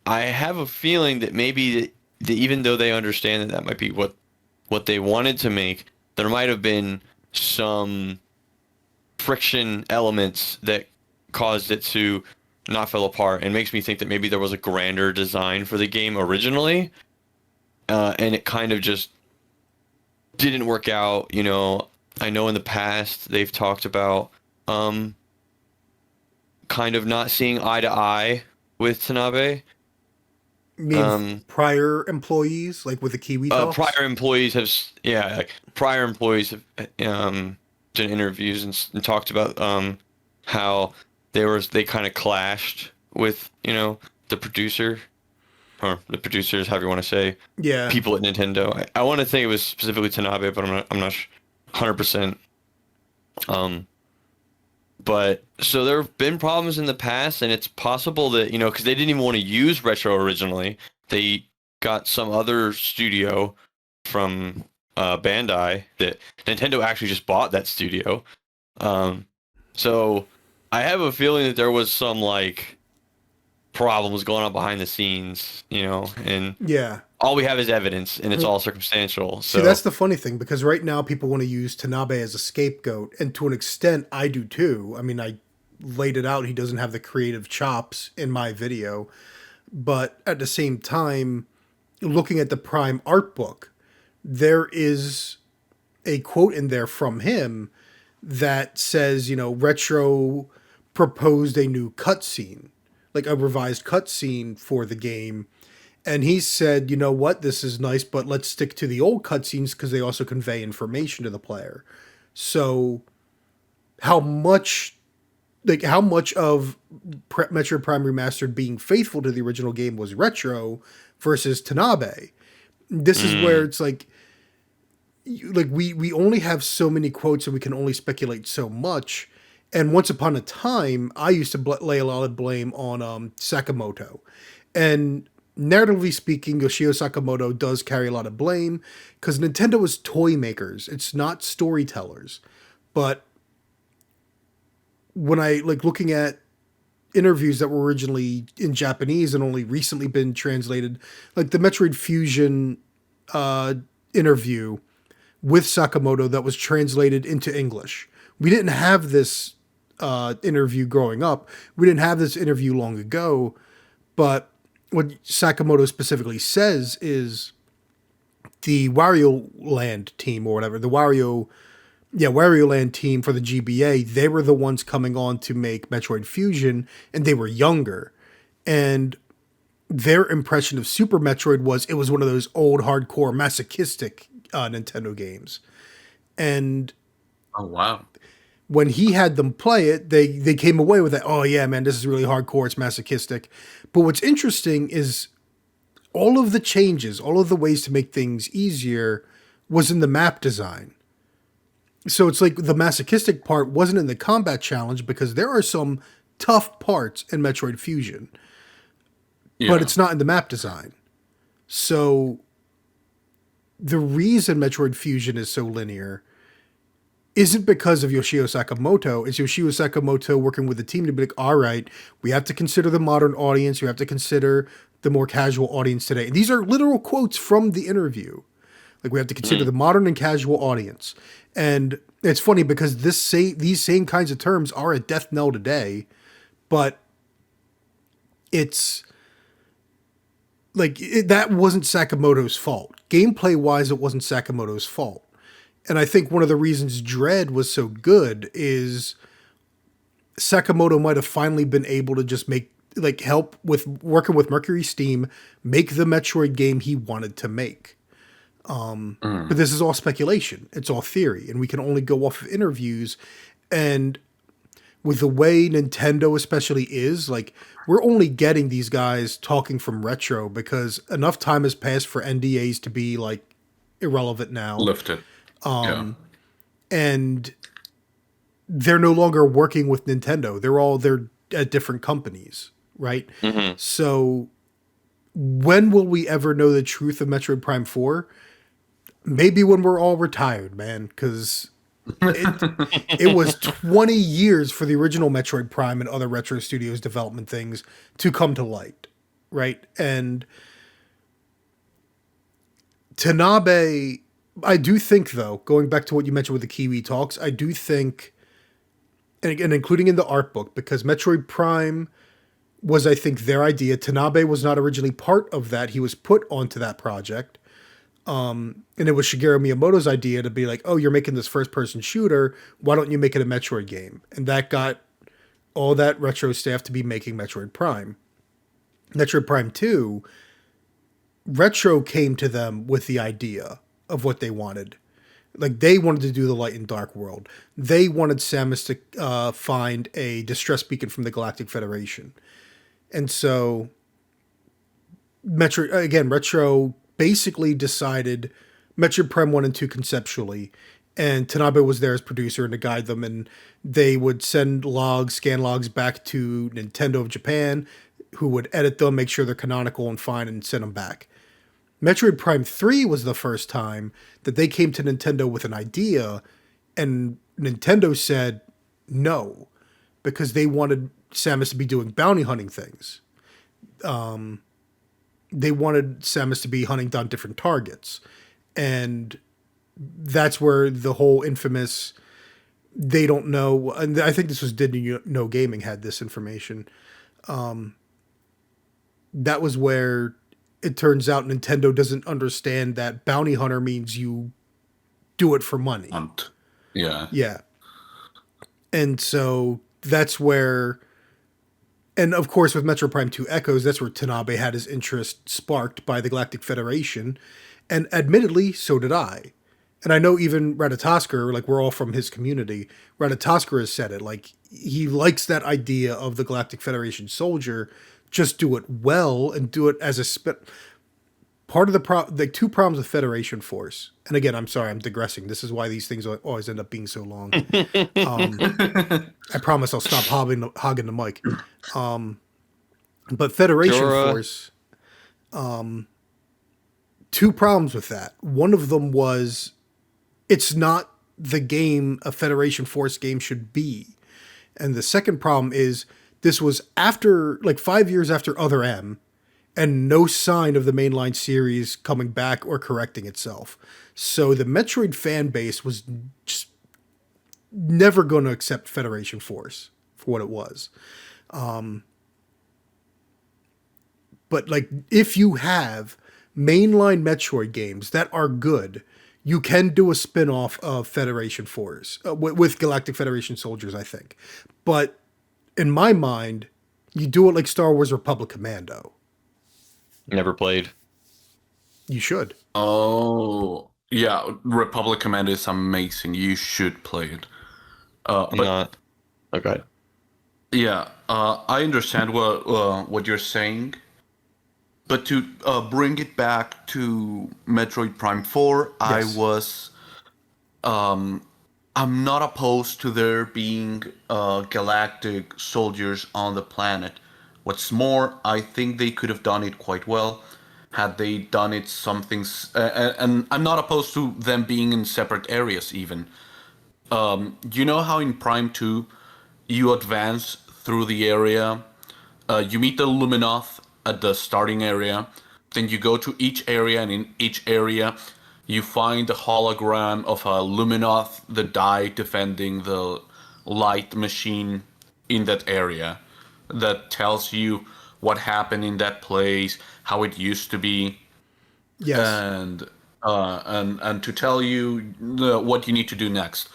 I have a feeling that maybe even though they understand that might be what they wanted to make, there might have been some friction elements that caused it to not fall apart, and makes me think that maybe there was a grander design for the game originally, and it kind of just didn't work out. I know in the past they've talked about kind of not seeing eye to eye with Tanabe. prior employees, like with the Kiwi talks. Prior employees have, like prior employees have done interviews and talked about how they kind of clashed with the producer or the producers, however you want to say, Yeah. people at Nintendo. I want to think it was specifically Tanabe, but I'm not 100%. But so there have been problems in the past, and it's possible that because they didn't even want to use Retro originally, they got some other studio from Bandai that Nintendo actually just bought that studio. So I have a feeling that there was some like problems going on behind the scenes, and Yeah. all we have is evidence, and it's all circumstantial. See, So, that's the funny thing, because right now people want to use Tanabe as a scapegoat, and to an extent, I do too. I mean, I laid it out. He doesn't have the creative chops in my video, but at the same time, looking at the Prime art book, there is a quote in there from him that says, Retro proposed a new cutscene, like a revised cutscene for the game. And he said, you know what, this is nice, but let's stick to the old cutscenes because they also convey information to the player. So how much of Metroid Prime Remastered being faithful to the original game was Retro versus Tanabe? This is where it's like we only have so many quotes and we can only speculate so much. And once upon a time, I used to lay a lot of blame on Sakamoto. And narratively speaking, Yoshio Sakamoto does carry a lot of blame because Nintendo is toy makers. It's not storytellers. But when I looking at interviews that were originally in Japanese and only recently been translated, like the Metroid Fusion interview with Sakamoto that was translated into English. We didn't have this interview growing up. We didn't have this interview long ago. But what Sakamoto specifically says is the Wario Land team or whatever, the Wario Land team for the GBA, they were the ones coming on to make Metroid Fusion, and they were younger. And their impression of Super Metroid was it was one of those old, hardcore, masochistic Nintendo games. And Oh wow. when he had them play it, they came away with that, oh yeah, man, this is really hardcore, it's masochistic. But what's interesting is all of the changes, all of the ways to make things easier was in the map design. So it's like the masochistic part wasn't in the combat challenge because there are some tough parts in Metroid Fusion, but it's not in the map design. So the reason Metroid Fusion is so linear isn't because of Yoshio Sakamoto. It's Yoshio Sakamoto working with the team to be like, all right, we have to consider the modern audience. We have to consider the more casual audience today. And these are literal quotes from the interview. Like, we have to consider the modern and casual audience. And it's funny because these same kinds of terms are a death knell today, but it's like that wasn't Sakamoto's fault. Gameplay wise, it wasn't Sakamoto's fault. And I think one of the reasons Dread was so good is Sakamoto might have finally been able to just help with working with Mercury Steam, make the Metroid game he wanted to make. But this is all speculation. It's all theory. And we can only go off of interviews. And with the way Nintendo especially is, we're only getting these guys talking from Retro because enough time has passed for NDAs to be, irrelevant now. Lifted. And they're no longer working with Nintendo. They're at different companies, right? Mm-hmm. So when will we ever know the truth of Metroid Prime 4? Maybe when we're all retired, man, because it was 20 years for the original Metroid Prime and other Retro Studios development things to come to light, right? And Tanabe, I do think, though, going back to what you mentioned with the Kiwi Talks, I do think, and again, including in the art book, because Metroid Prime was, I think, their idea. Tanabe was not originally part of that. He was put onto that project. And it was Shigeru Miyamoto's idea to be like, oh, you're making this first-person shooter. Why don't you make it a Metroid game? And that got all that Retro staff to be making Metroid Prime. Metroid Prime 2, Retro came to them with the idea of what they wanted. They wanted to do the light and dark world. They wanted Samus to find a distress beacon from the Galactic Federation. And so Retro basically decided Metroid Prime 1 and 2 conceptually, and Tanabe was there as producer and to guide them, and they would send scan logs back to Nintendo of Japan, who would edit them, make sure they're canonical and fine, and send them back. Metroid Prime 3 was the first time that they came to Nintendo with an idea, and Nintendo said no, because they wanted Samus to be doing bounty hunting things. they wanted Samus to be hunting down different targets. And that's where the whole infamous they don't know, and I think this was Did You Know Gaming had this information. That was where it turns out Nintendo doesn't understand that bounty hunter means you do it for money. Hunt. Yeah. Yeah. And so that's where, and of course with Metroid Prime 2 Echoes, that's where Tanabe had his interest sparked by the Galactic Federation. And admittedly, so did I. And I know even Ratatoskr, like we're all from his community, Ratatoskr has said it, like he likes that idea of the Galactic Federation soldier, just do it well and do it as a part of the two problems with Federation Force. And again, I'm sorry, I'm digressing. This is why these things always end up being so long. I promise I'll stop hogging the mic. But Federation Force, two problems with that. One of them was it's not the game a Federation Force game should be. And the second problem is this was after, like 5 years after Other M, and no sign of the mainline series coming back or correcting itself. So the Metroid fan base was just never going to accept Federation Force for what it was. But like, if you have mainline Metroid games that are good, you can do a spin-off of Federation Force with Galactic Federation soldiers, I think. But in my mind, you do it like Star Wars Republic Commando. Never played. You should. Oh, yeah. Republic Commando is amazing. You should play it. But Not. Okay. yeah, I understand what you're saying. But to bring it back to Metroid Prime 4, Yes. I'm not opposed to there being galactic soldiers on the planet. What's more, I think they could have done it quite well had they done it and I'm not opposed to them being in separate areas even. You know how in Prime 2 you advance through the area, you meet the Luminoth at the starting area, then you go to each area, and in each area you find a hologram of a Luminoth, the die defending the light machine in that area, that tells you what happened in that place, how it used to be, Yes. and to tell you what you need to do next.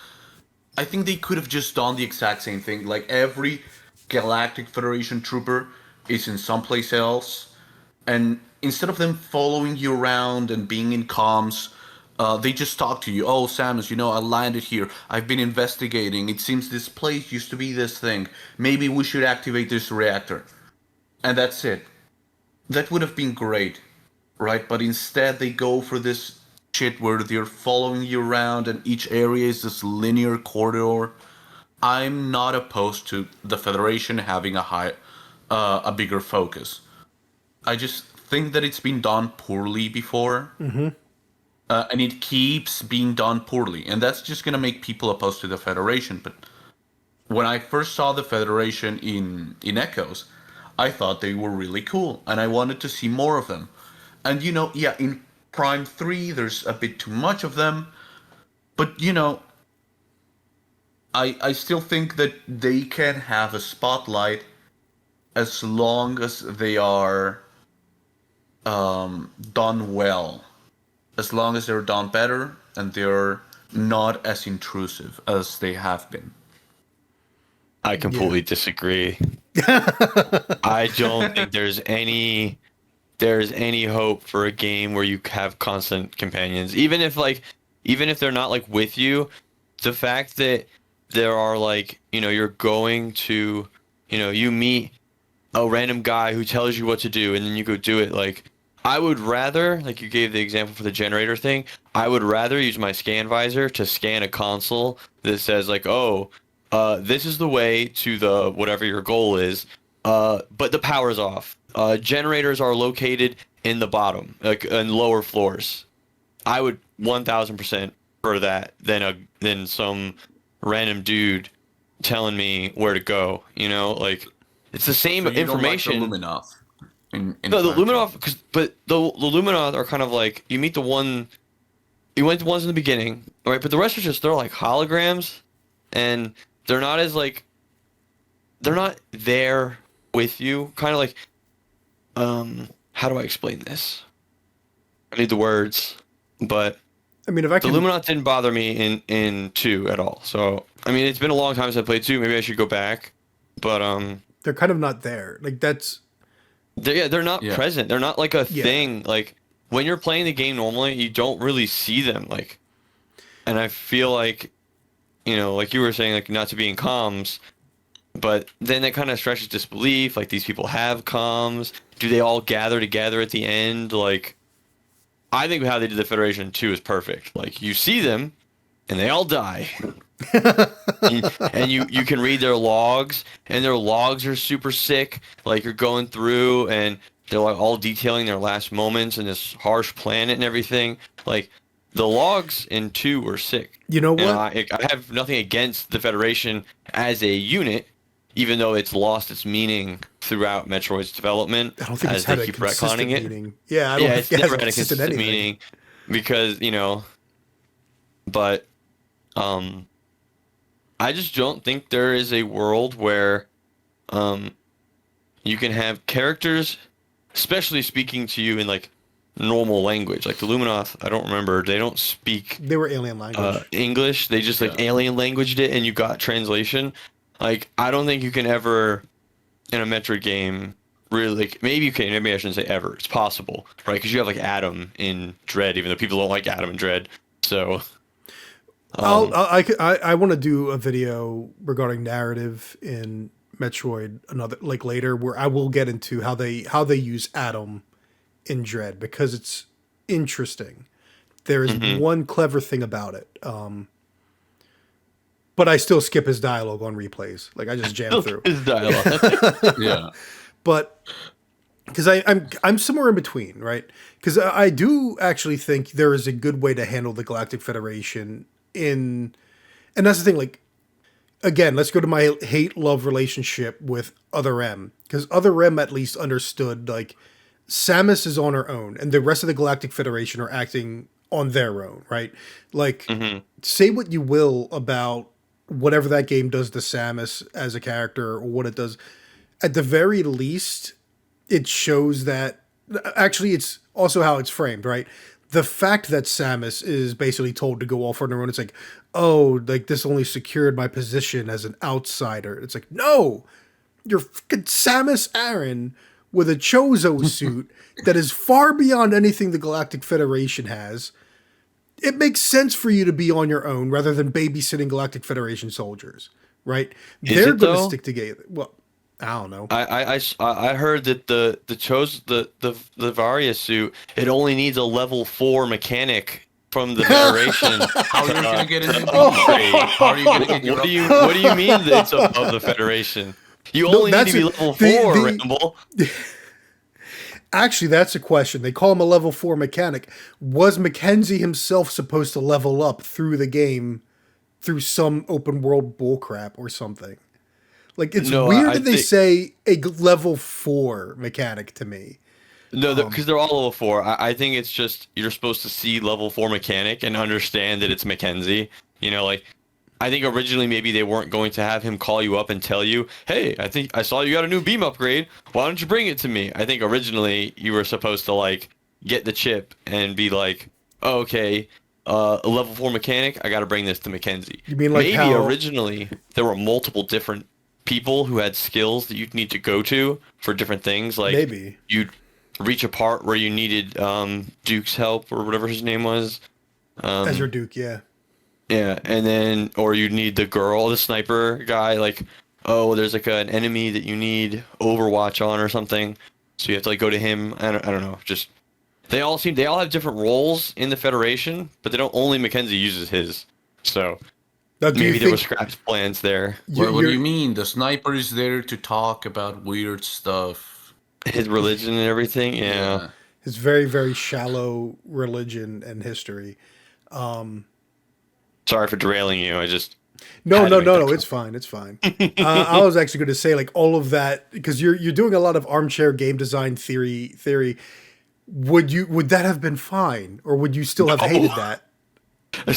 I think they could have just done the exact same thing. Like every Galactic Federation trooper is in someplace else, and instead of them following you around and being in comms, they just talk to you. Oh, Samus, I landed here. I've been investigating. It seems this place used to be this thing. Maybe we should activate this reactor. And that's it. That would have been great, right? But instead they go for this shit where they're following you around and each area is this linear corridor. I'm not opposed to the Federation having a bigger focus. I just think that it's been done poorly before. Mm-hmm. And it keeps being done poorly. And that's just going to make people opposed to the Federation. But when I first saw the Federation in Echoes, I thought they were really cool. And I wanted to see more of them. And, in Prime 3, there's a bit too much of them. But, I still think that they can have a spotlight as long as they are done well. As long as they're done better and they're not as intrusive as they have been. I completely disagree. I don't think there's any hope for a game where you have constant companions. Even if they're not like with you, the fact that there are you're going to, you meet a random guy who tells you what to do and then you go do it. I would rather, like you gave the example for the generator thing, I would rather use my scan visor to scan a console that says this is the way to the whatever your goal is, but the power's off. Generators are located in the bottom, in lower floors. I would 1000% prefer that than some random dude telling me where to go. It's the same So you information. don't like the Luminoth. in No, the Prime Luminoth, time. but the Luminoth are kind of like you meet the one, you went the ones in the beginning, right? But the rest are just they're like holograms, and they're not as like they're not there with you. Kind of like how do I explain this? I need the words, but I mean, if I the can, Luminoth didn't bother me in two at all. So I mean, it's been a long time since I played two. Maybe I should go back, but they're kind of not there. Like that's they're not Yeah. present. They're not like a Yeah. thing. Like when you're playing the game normally, you don't really see them. Like, and I feel like, like you were saying, like not to be in comms, but then that kind of stretches disbelief. Like these people have comms. Do they all gather together at the end? Like, I think how they did the Federation 2 is perfect. Like you see them, and they all die. And you can read their logs, and their logs are super sick. Like you're going through, and they're like all detailing their last moments in this harsh planet and everything. Like the logs in two were sick. You know And what? I have nothing against the Federation as a unit, even though it's lost its meaning throughout Metroid's development I don't think it's as they had a keep consistent retconning it. meaning. Yeah, I don't Yeah, think it's it has never a had a consistent consistent anything. meaning because but um. I just don't think there is a world where you can have characters, especially speaking to you in like normal language. Like the Luminoth, I don't remember. They don't speak They were alien language. English. They just like Yeah. alien languaged it, and you got translation. Like I don't think you can ever in a Metroid game really. Like, maybe you can. Maybe I shouldn't say ever. It's possible, right? Because you have like Adam in Dread, even though people don't like Adam in Dread. So. I want to do a video regarding narrative in Metroid another like later where I will get into how they use Adam in Dread because it's interesting. There is one clever thing about it. But I still skip his dialogue on replays. Like I just jam through. His dialogue. Yeah. But because I'm somewhere in between, right? Because I do actually think there is a good way to handle the Galactic Federation and that's the thing. Like again, let's go to my hate love relationship with Other M because Other M at least understood like Samus is on her own and the rest of the Galactic Federation are acting on their own, right? Like say what you will about whatever that game does to Samus as a character or what it does. At the very least, it shows that actually it's also how it's framed, right? The fact that Samus is basically told to go off on her own, it's like, oh, like this only secured my position as an outsider. It's like, no, you're fucking Samus Aran with a Chozo suit that is far beyond anything the Galactic Federation has. It makes sense for you to be on your own rather than babysitting Galactic Federation soldiers, right? Is They're it, going to though? stick together. Well, I don't know. I heard that the Varia suit, it only needs a level 4 mechanic from the Federation. How are you gonna get a new upgrade. How are you gonna get your What do you mean that it's above the Federation? You No, only need that's to be it. level The- 4, the- Ramble. Actually, that's a question. They call him a level 4 mechanic. Was Mackenzie himself supposed to level up through the game through some open world bullcrap or something? Like, it's No, weird I that they think- say a level 4 mechanic to me. No, because they're all level 4. I think it's just you're supposed to see level 4 mechanic and understand that it's Mackenzie. Like I think originally maybe they weren't going to have him call you up and tell you, "Hey, I think I saw you got a new beam upgrade. Why don't you bring it to me?" I think originally you were supposed to like get the chip and be like, oh, "Okay, a level 4 mechanic. I got to bring this to Mackenzie." You mean like maybe how- originally there were multiple different people who had skills that you'd need to go to for different things. Like Maybe. you'd reach a part where you needed Duke's help or whatever his name was. Ezra Duke, yeah. Yeah, and then or you need the sniper guy. Like, oh, there's like an enemy that you need Overwatch on or something. So you have to like go to him. I don't know. Just they all have different roles in the Federation, but they don't. Only Mackenzie uses his. So Now, do maybe you there were think scrapped plans there. What do you're- you mean? The sniper is there to talk about weird stuff. His religion and everything. Yeah. his very, very shallow religion and history? Sorry for derailing you. No, Had to no, make no, that no. It's fine. It's fine. I was actually going to say like all of that because you're doing a lot of armchair game design theory. Would that have been fine, or would you still have hated that? I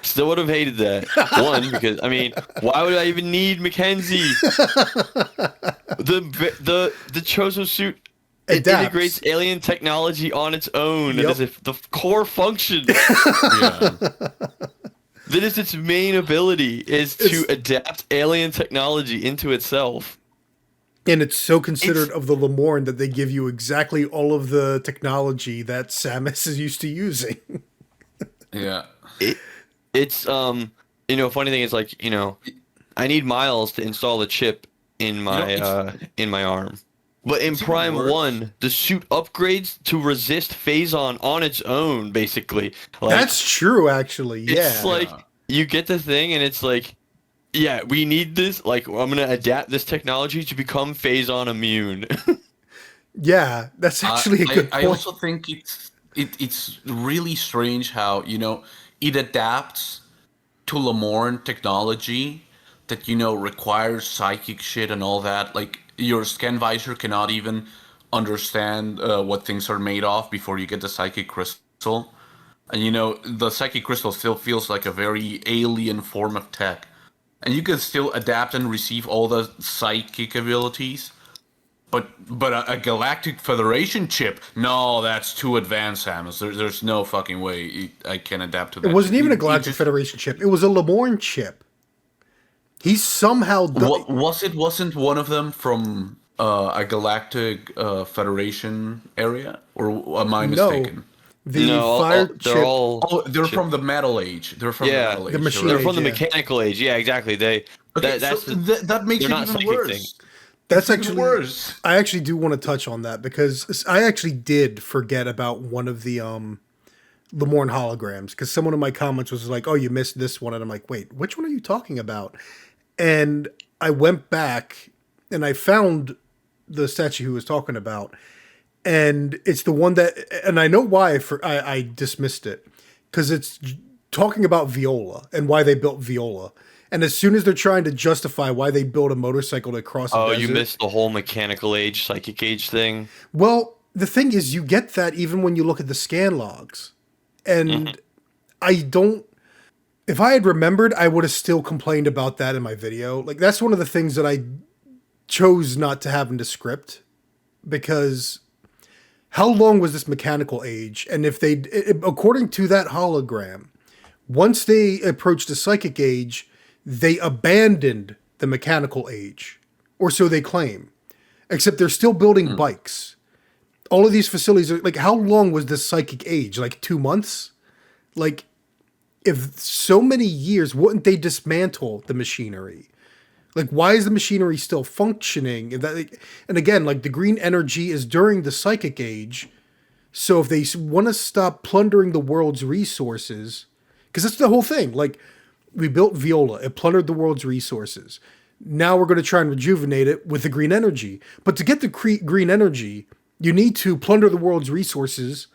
still would have hated that. One, because I mean, why would I even need Mackenzie? The Chozo suit, it integrates Adapts. alien technology on its own. That Yep. is the core function. Yeah. That is its main ability, is to It's- adapt alien technology into itself. And it's so considerate of the Lemorn that they give you exactly all of the technology that Samus is used to using. Yeah. It's funny thing is like, I need Miles to install a chip in my arm. But in It's even Prime worse. 1, the suit upgrades to resist Phazon on its own, basically. Like, That's true, actually. Yeah. it's like you get the thing and it's like, yeah, we need this. Like, I'm gonna adapt this technology to become Phazon immune. Yeah, that's actually a good I point. also think it's really strange how it adapts to Lemorn technology that requires psychic shit and all that. Like your scan visor cannot even understand what things are made of before you get the psychic crystal, and the psychic crystal still feels like a very alien form of tech, and you can still adapt and receive all the psychic abilities. But a Galactic Federation chip? No, that's too advanced, Samus. There's no fucking way I can adapt to that. It wasn't even a It Galactic just- Federation chip. It was a Lemorn chip. He somehow Wasn't one of them from a Galactic Federation area, or am I mistaken? the No, fire they're chip. all. Oh, they're from the Metal Age. They're from Yeah, the Metal Age. the machine They're age, from the yeah. mechanical age. Yeah, exactly. Okay, That's so that makes they're it not even psychic worse. things. That's It's even actually worse. I actually do want to touch on that because I actually did forget about one of the Lemorn holograms because someone in my comments was like, "Oh, you missed this one," and I'm like, "Wait, which one are you talking about?" And I went back and I found the statue he was talking about, and it's the one that, and I know why I dismissed it because it's talking about Viola and why they built Viola. And as soon as they're trying to justify why they built a motorcycle to cross a Oh, desert, you missed the whole mechanical age, psychic age thing. well, the thing is, you get that even when you look at the scan logs. And I don't. If I had remembered, I would have still complained about that in my video. Like, that's one of the things that I chose not to have in the script. Because how long was this mechanical age? And if they, according to that hologram, once they approached the psychic age, they abandoned the mechanical age. Or so they claim. Except they're still building bikes. All of these facilities are like, how long was this psychic age? Like 2 months? Like, if so many years, wouldn't they dismantle the machinery? Like, why is the machinery still functioning? If that, and again, like the green energy is during the psychic age. So if they want to stop plundering the world's resources, because that's the whole thing. Like, we built Viola, it plundered the world's resources. Now we're going to try and rejuvenate it with the green energy. But to get the green energy, you need to plunder the world's resources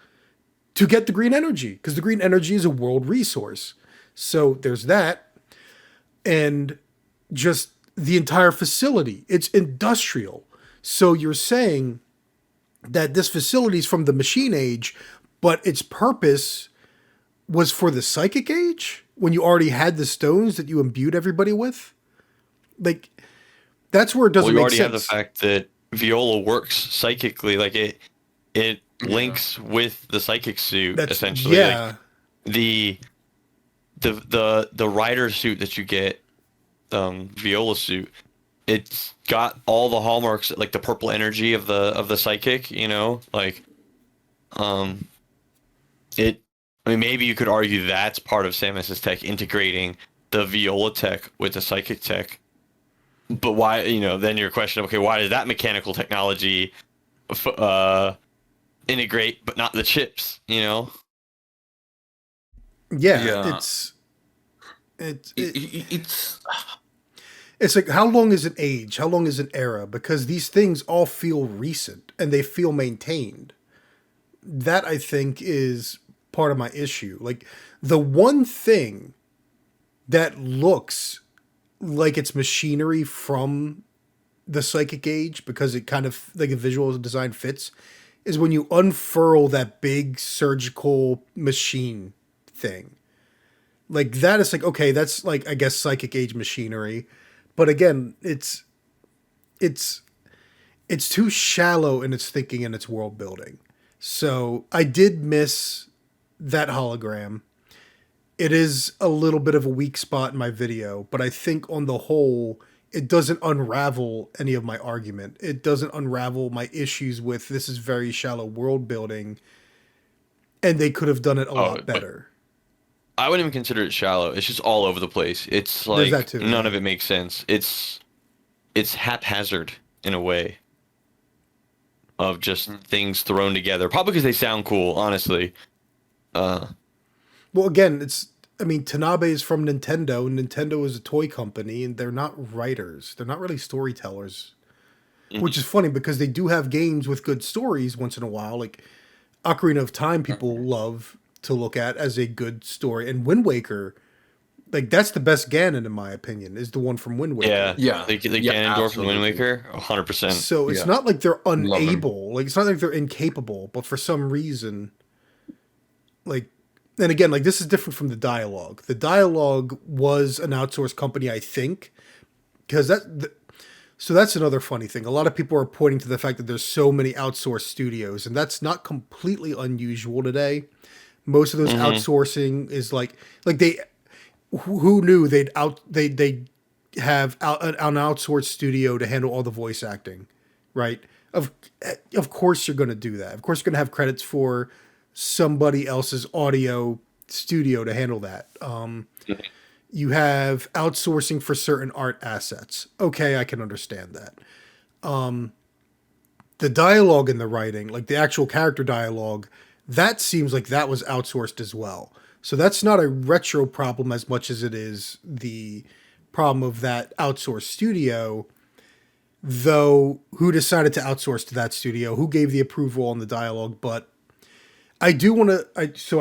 to get the green energy, because the green energy is a world resource. So there's that. And just the entire facility, it's industrial. So you're saying that this facility is from the machine age, but its purpose was for the psychic age when you already had the stones that you imbued everybody with? Like, that's where it doesn't Well, you make already sense. have the fact that Viola works psychically. Like it links with the psychic suit That's essentially. yeah. Like the rider suit that you get, Viola suit, it's got all the hallmarks, like the purple energy of the psychic, like it. I mean, maybe you could argue that's part of Samus's tech, integrating the Viola tech with the psychic tech. But why? Then your question, okay, why does that mechanical technology integrate, but not the chips? Yeah, Yeah. it's like, how long is an age? How long is an era? Because these things all feel recent and they feel maintained. That, I think, is part of my issue. Like, the one thing that looks like it's machinery from the psychic age because it kind of like the visual design fits is when you unfurl that big surgical machine thing. Like that is like okay, that's like I guess psychic age machinery, but again, it's it's too shallow in its thinking and its world building. So I did miss that hologram. It is a little bit of a weak spot in my video, but I think on the whole, it doesn't unravel any of my argument. It doesn't unravel my issues with this is very shallow world building, and they could have done it a Oh, lot but better. I wouldn't even consider it shallow. It's just all over the place. It's There's that like too. none Yeah. of it makes sense. It's haphazard in a way of just things thrown together. Probably because they sound cool, honestly. Uh, Well, again, it's I mean Tanabe is from Nintendo, and Nintendo is a toy company, and they're not writers. They're not really storytellers, which is funny because they do have games with good stories once in a while. Like Ocarina of Time, people love to look at as a good story, and Wind Waker, like that's the best Ganon in my opinion, is the one from Wind yeah, Waker. Yeah, the yeah, Ganondorf and Wind absolutely. Waker, 100%. So it's Yeah, not like they're love them. unable, like it's not like they're incapable, but for some reason, like, and again, like this is different from the dialogue. The dialogue was an outsourced company, I think, because so that's another funny thing. A lot of people are pointing to the fact that there's so many outsourced studios, and that's not completely unusual today. Most of those Hmm. outsourcing is like they who knew they'd have an outsourced studio to handle all the voice acting, right? Of of course you're going to do that. Of course you're going to have credits for somebody else's audio studio to handle that. You have outsourcing for certain art assets. Okay, I can understand that. The dialogue and the writing, like the actual character dialogue, that seems like that was outsourced as well. So that's not a retro problem as much as it is the problem of that outsourced studio. Though, who decided to outsource to that studio? Who gave the approval on the dialogue? But I do want to.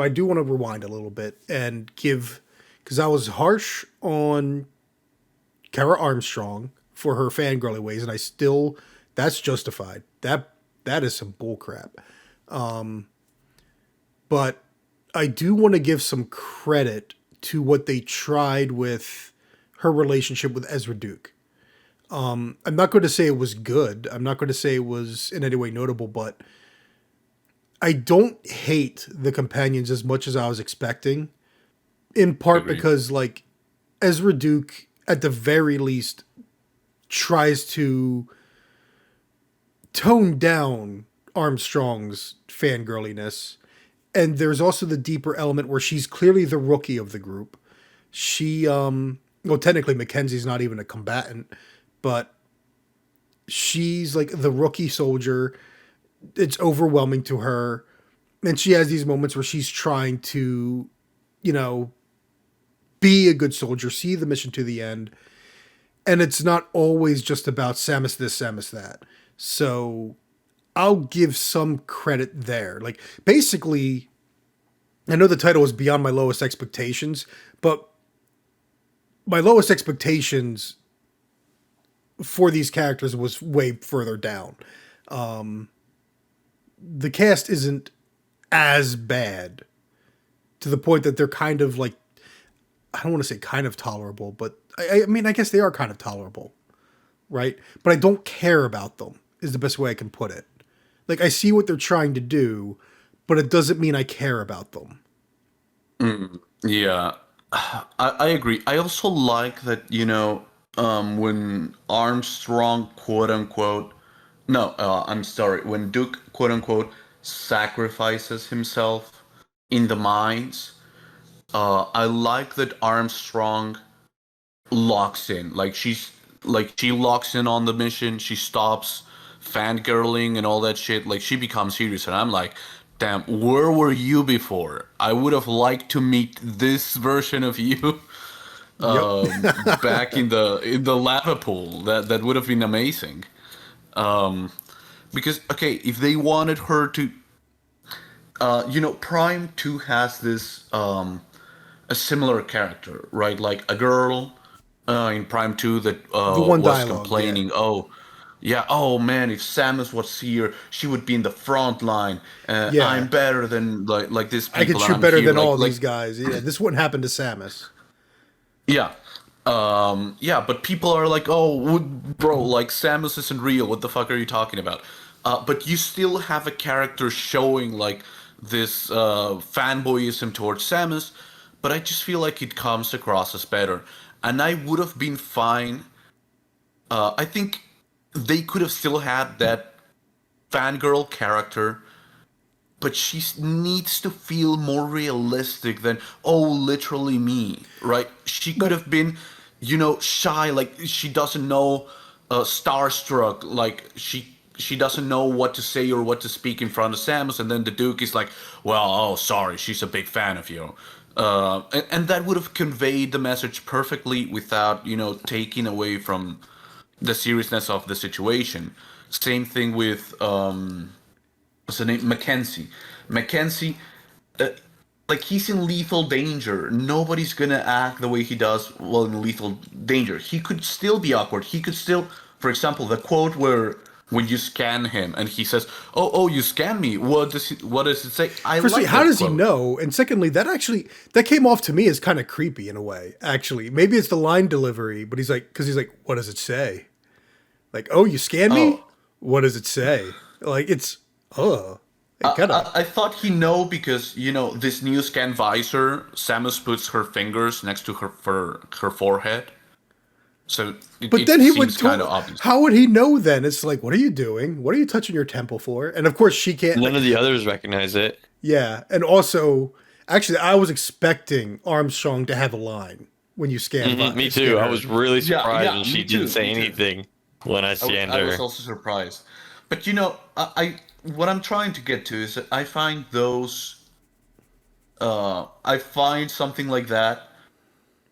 I do want to rewind a little bit and give because I was harsh on Kara Armstrong for her fangirly ways, and I still that's justified. That is some bullcrap. But I do want to give some credit to what they tried with her relationship with Ezra Duke. I'm not going to say it was good. I'm not going to say it was in any way notable, but I don't hate the companions as much as I was expecting. In part Agreed. because like Ezra Duke, at the very least, tries to tone down Armstrong's fangirliness. And there's also the deeper element where she's clearly the rookie of the group. She, well, technically Mackenzie's not even a combatant, but she's like the rookie soldier. It's overwhelming to her. And she has these moments where she's trying to, you know, be a good soldier, see the mission to the end. And it's not always just about Samus this, Samus that. So I'll give some credit there. Like basically, I know the title is Beyond My Lowest Expectations, but my lowest expectations for these characters was way further down. The cast isn't as bad to the point that they're kind of like I don't want to say kind of tolerable, but I mean I guess they are kind of tolerable, right? But I don't care about them is the best way I can put it. Like I see what they're trying to do, but it doesn't mean I care about them. Yeah, I agree. I also like that, when Armstrong, quote unquote, no, I'm sorry, when Duke, quote unquote, sacrifices himself in the mines, I like that Armstrong locks in. She locks in on the mission. She stops fangirling and all that shit. Like she becomes serious, and I'm like, damn, where were you before? I would have liked to meet this version of you Yep. back in the lava pool. That would have been amazing. Because okay, if they wanted her to, Prime 2 has this a similar character, right? Like a girl in Prime 2 that The one was dialogue, yeah. complaining, oh, yeah, oh man, if Samus was here, she would be in the front line. I'm Yeah. better than like these I could people, and shoot I'm better here, than all these guys. Yeah, this wouldn't happen to Samus. yeah. Yeah, but people are like, oh, bro, like Samus isn't real. What the fuck are you talking about? But you still have a character showing like this fanboyism towards Samus, but I just feel like it comes across as better. And I would have been fine. I think they could have still had that fangirl character, but she needs to feel more realistic than, oh, literally me, right? She could But have been, shy, like she doesn't know, starstruck, like she doesn't know what to say or what to speak in front of Samus, and then the Duke is like, well, oh, sorry, she's a big fan of you. And that would have conveyed the message perfectly without, taking away from the seriousness of the situation. Same thing with what's the name? Mackenzie. Mackenzie, uh, like he's in lethal danger. Nobody's gonna act the way he does while in lethal danger. He could still be awkward. He could still, for example, the quote where when you scan him and he says, "Oh, you scan me." What does it say? I firstly, like how that does he quote. know? And secondly, that came off to me as kind of creepy in a way. Actually, maybe it's the line delivery, but he's like, what does it say? Like, oh, you scan me? Oh, What does it say? Like, it's it kind of. I thought he know because this new scan visor. Samus puts her fingers next to her forehead, so But it then he would. seems kind of obvious. How would he know then? It's like, what are you doing? What are you touching your temple for? And of course, she can't. None Like, of the others recognize it. yeah, and also, actually, I was expecting Armstrong to have a line when you Me scan too. I her. was really Yeah, surprised when yeah, she me didn't too, say me too. anything when I scanned I was her. also surprised. But I what I'm trying to get to is that I find I find something like that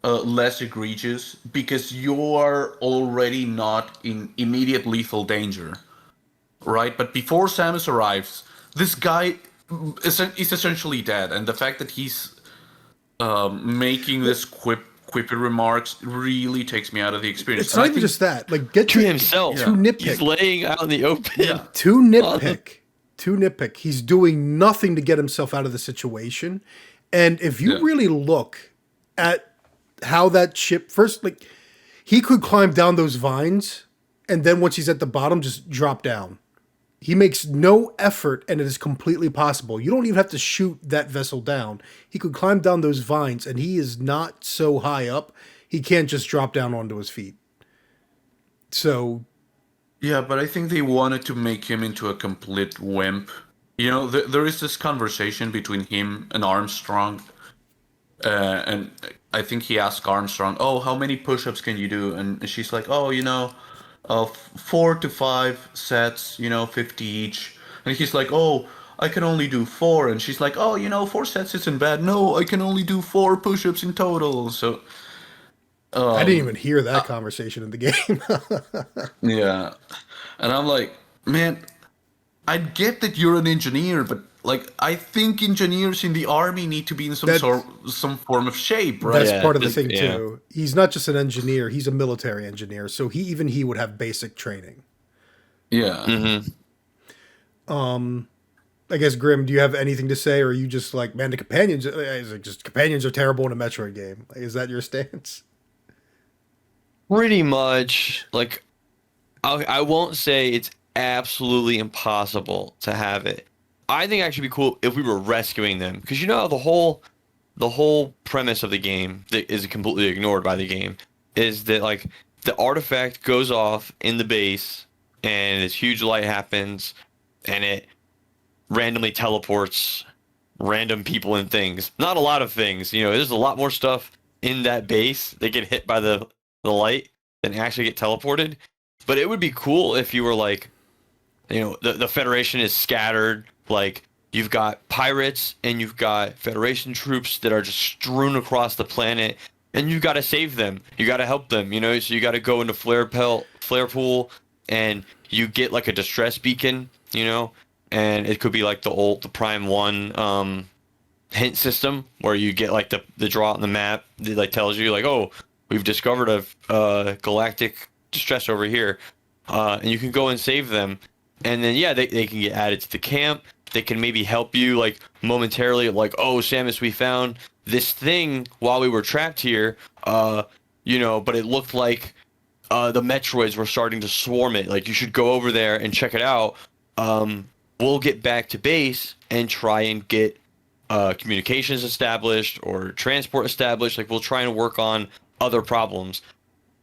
less egregious because you are already not in immediate lethal danger, right? But before Samus arrives, this guy is essentially dead, and the fact that he's making this quippy remarks really takes me out of the experience. It's And not I even think, just that. Like, get To to himself. to He's nitpick. laying out in the open. yeah, To on the- nitpick. To nitpick. He's doing nothing to get himself out of the situation. And if you yeah. really look at how that ship first, like, he could climb down those vines, and then once he's at the bottom, just drop down. He makes no effort, and it is completely possible. You don't even have to shoot that vessel down. He could climb down those vines, and he is not so high up. He can't just drop down onto his feet. So, Yeah, but I think they wanted to make him into a complete wimp. There is this conversation between him and Armstrong, and I think he asked Armstrong, "Oh, how many push-ups can you do?" And she's like, "Oh, 4 to 5 sets, 50 each." And he's like, "Oh, I can only do four." And she's like, "Oh, 4 sets isn't bad. No, I can only do 4 push-ups in total." So, I didn't even hear that conversation in the game. yeah. And I'm like, man, I get that you're an engineer, but like I think engineers in the army need to be in That's some form of shape, right? that's Yeah, part of the this- thing yeah. too. He's not just an engineer; he's a military engineer. So he would have basic training. Yeah. Mm-hmm. I guess Grim, do you have anything to say, or are you just like, man, the companions? Is like just companions are terrible in a Metroid game. Like, is that your stance? Pretty much. Like, I won't say it's absolutely impossible to have it. I think it actually be cool if we were rescuing them, because how the whole premise of the game that is completely ignored by the game is that like the artifact goes off in the base and this huge light happens and it randomly teleports random people and things. Not a lot of things. There's a lot more stuff in that base that get hit by the light than actually get teleported. But it would be cool if you were like, the Federation is scattered. Like, you've got pirates and you've got Federation troops that are just strewn across the planet, and you've got to save them. You got to help them, So you got to go into flare pool, and you get like a distress beacon, and it could be like the Prime 1 hint system where you get like the draw on the map that like tells you like, oh, we've discovered a galactic distress over here, and you can go and save them, and then yeah, they can get added to the camp. They can maybe help you like momentarily, like, oh, Samus, we found this thing while we were trapped here, but it looked like the Metroids were starting to swarm it. Like, you should go over there and check it out. We'll get back to base and try and get communications established or transport established. Like, we'll try and work on other problems,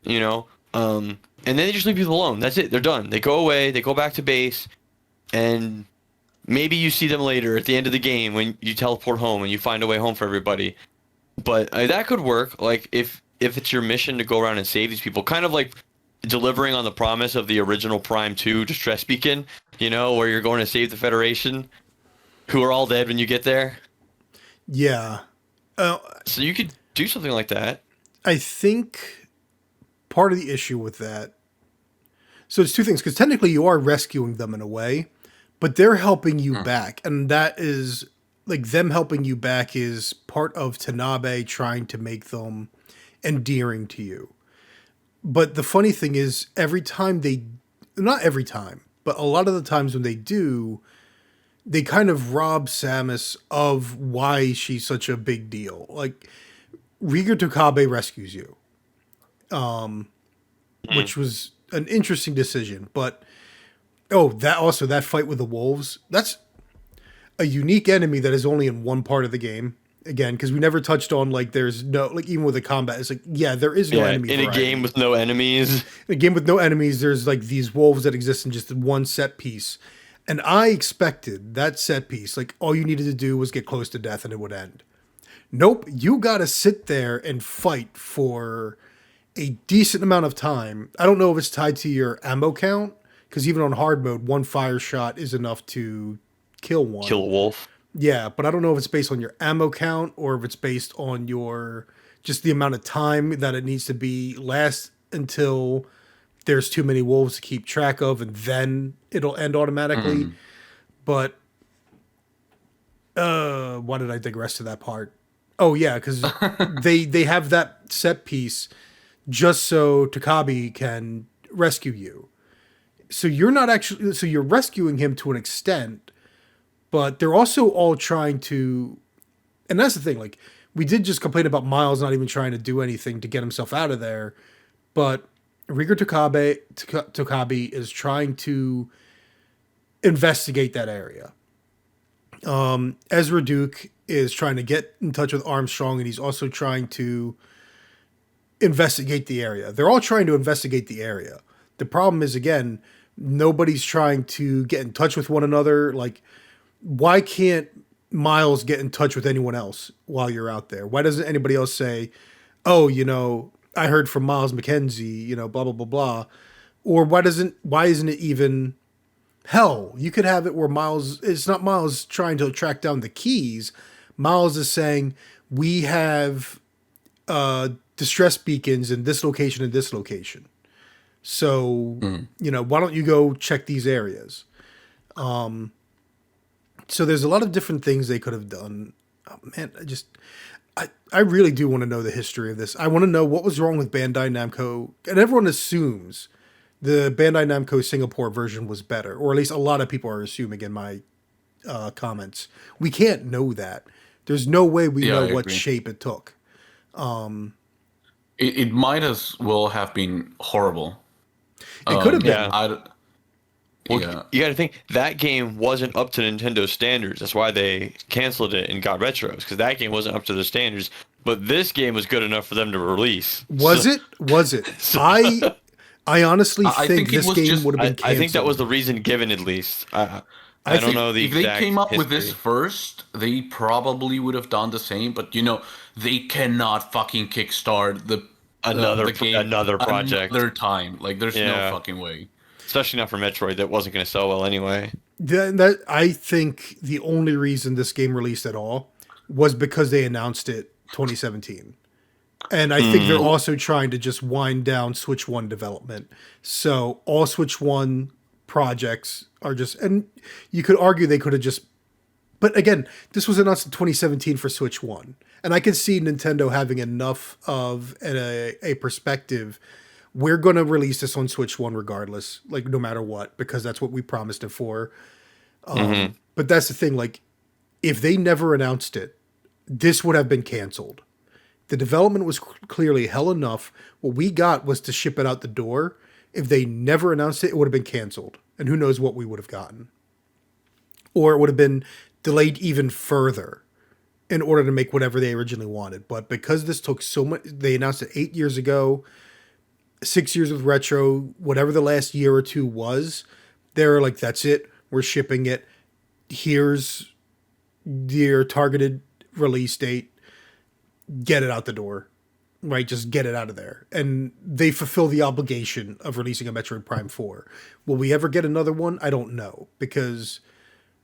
and then they just leave you alone. That's it. They're done. They go away. They go back to base, and maybe you see them later at the end of the game when you teleport home and you find a way home for everybody. But that could work. Like, if it's your mission to go around and save these people, kind of like delivering on the promise of the original Prime 2 Distress Beacon, where you're going to save the Federation, who are all dead when you get there. Yeah. So you could do something like that. I think part of the issue with that, so it's two things, because technically you are rescuing them in a way, but they're helping you back. And that is, like, them helping you back is part of Tanabe trying to make them endearing to you. But the funny thing is, not every time, but a lot of the times when they do, they kind of rob Samus of why she's such a big deal. Like, Rieger Tokabe rescues you, which was an interesting decision. But, that fight with the wolves, that's a unique enemy that is only in one part of the game. Again, because we never touched on, like, there's no, like, even with the combat, it's like, yeah, there is no enemy in a game with no enemies. In a game with no enemies, there's, like, these wolves that exist in just one set piece. And I expected that set piece, like, all you needed to do was get close to death and it would end. Nope, you gotta sit there and fight for a decent amount of time. I don't know if it's tied to your ammo count, because even on hard mode, one fire shot is enough to kill one. Kill a wolf. Yeah, but I don't know if it's based on your ammo count or if it's based on your just the amount of time that it needs to be last until there's too many wolves to keep track of, and then it'll end automatically. But why did I digress to that part? Oh yeah, because they have that set piece just so Takabe can rescue you. So you're rescuing him to an extent. But they're also all trying to, and that's the thing, like, we did just complain about Miles not even trying to do anything to get himself out of there, but Rieger Tokabe is trying to investigate that area. Ezra Duke is trying to get in touch with Armstrong, and he's also trying to investigate the area. They're all trying to investigate the area. The problem is, again, nobody's trying to get in touch with one another, like, why can't Miles get in touch with anyone else while you're out there? Why doesn't anybody else say, oh, I heard from Miles McKenzie, blah, blah, blah, blah. Or why isn't it even, hell, you could have it where it's not Miles trying to track down the keys. Miles is saying, we have distress beacons in this location and this location. So, why don't you go check these areas? So there's a lot of different things they could have done. Oh, man, I really do want to know the history of this. I want to know what was wrong with Bandai Namco. And everyone assumes the Bandai Namco Singapore version was better, or at least a lot of people are assuming in my comments. We can't know that. There's no way we know what shape it took. It might as well have been horrible. It could have been. Yeah. Well, you got to think that game wasn't up to Nintendo standards. That's why they canceled it and got retros, because that game wasn't up to the standards. But this game was good enough for them to release. Was it? I honestly think this game would have been canceled. I think that was the reason given, at least. I don't know the exact If they came up with history. this first, they probably would have done the same. But they cannot fucking kickstart another game project another time. Like, there's no fucking way. Especially not for Metroid, that wasn't going to sell well anyway. I think the only reason this game released at all was because they announced it 2017. And I think they're also trying to just wind down Switch 1 development. So all Switch 1 projects are just, and you could argue they could have just But again, this was announced in 2017 for Switch 1. And I can see Nintendo having enough of a perspective. We're going to release this on Switch 1 regardless, like no matter what, because that's what we promised it for. But that's the thing, like, if they never announced it, this would have been canceled. The development was clearly hell enough. What we got was to ship it out the door. If they never announced it, it would have been canceled. And who knows what we would have gotten. Or it would have been delayed even further in order to make whatever they originally wanted. But because this took so much, they announced it 8 years ago, 6 years with Retro, whatever the last year or two was, they were like, that's it. We're shipping it. Here's your targeted release date. Get it out the door. Right? Just get it out of there. And they fulfill the obligation of releasing a Metroid Prime 4. Will we ever get another one? I don't know. Because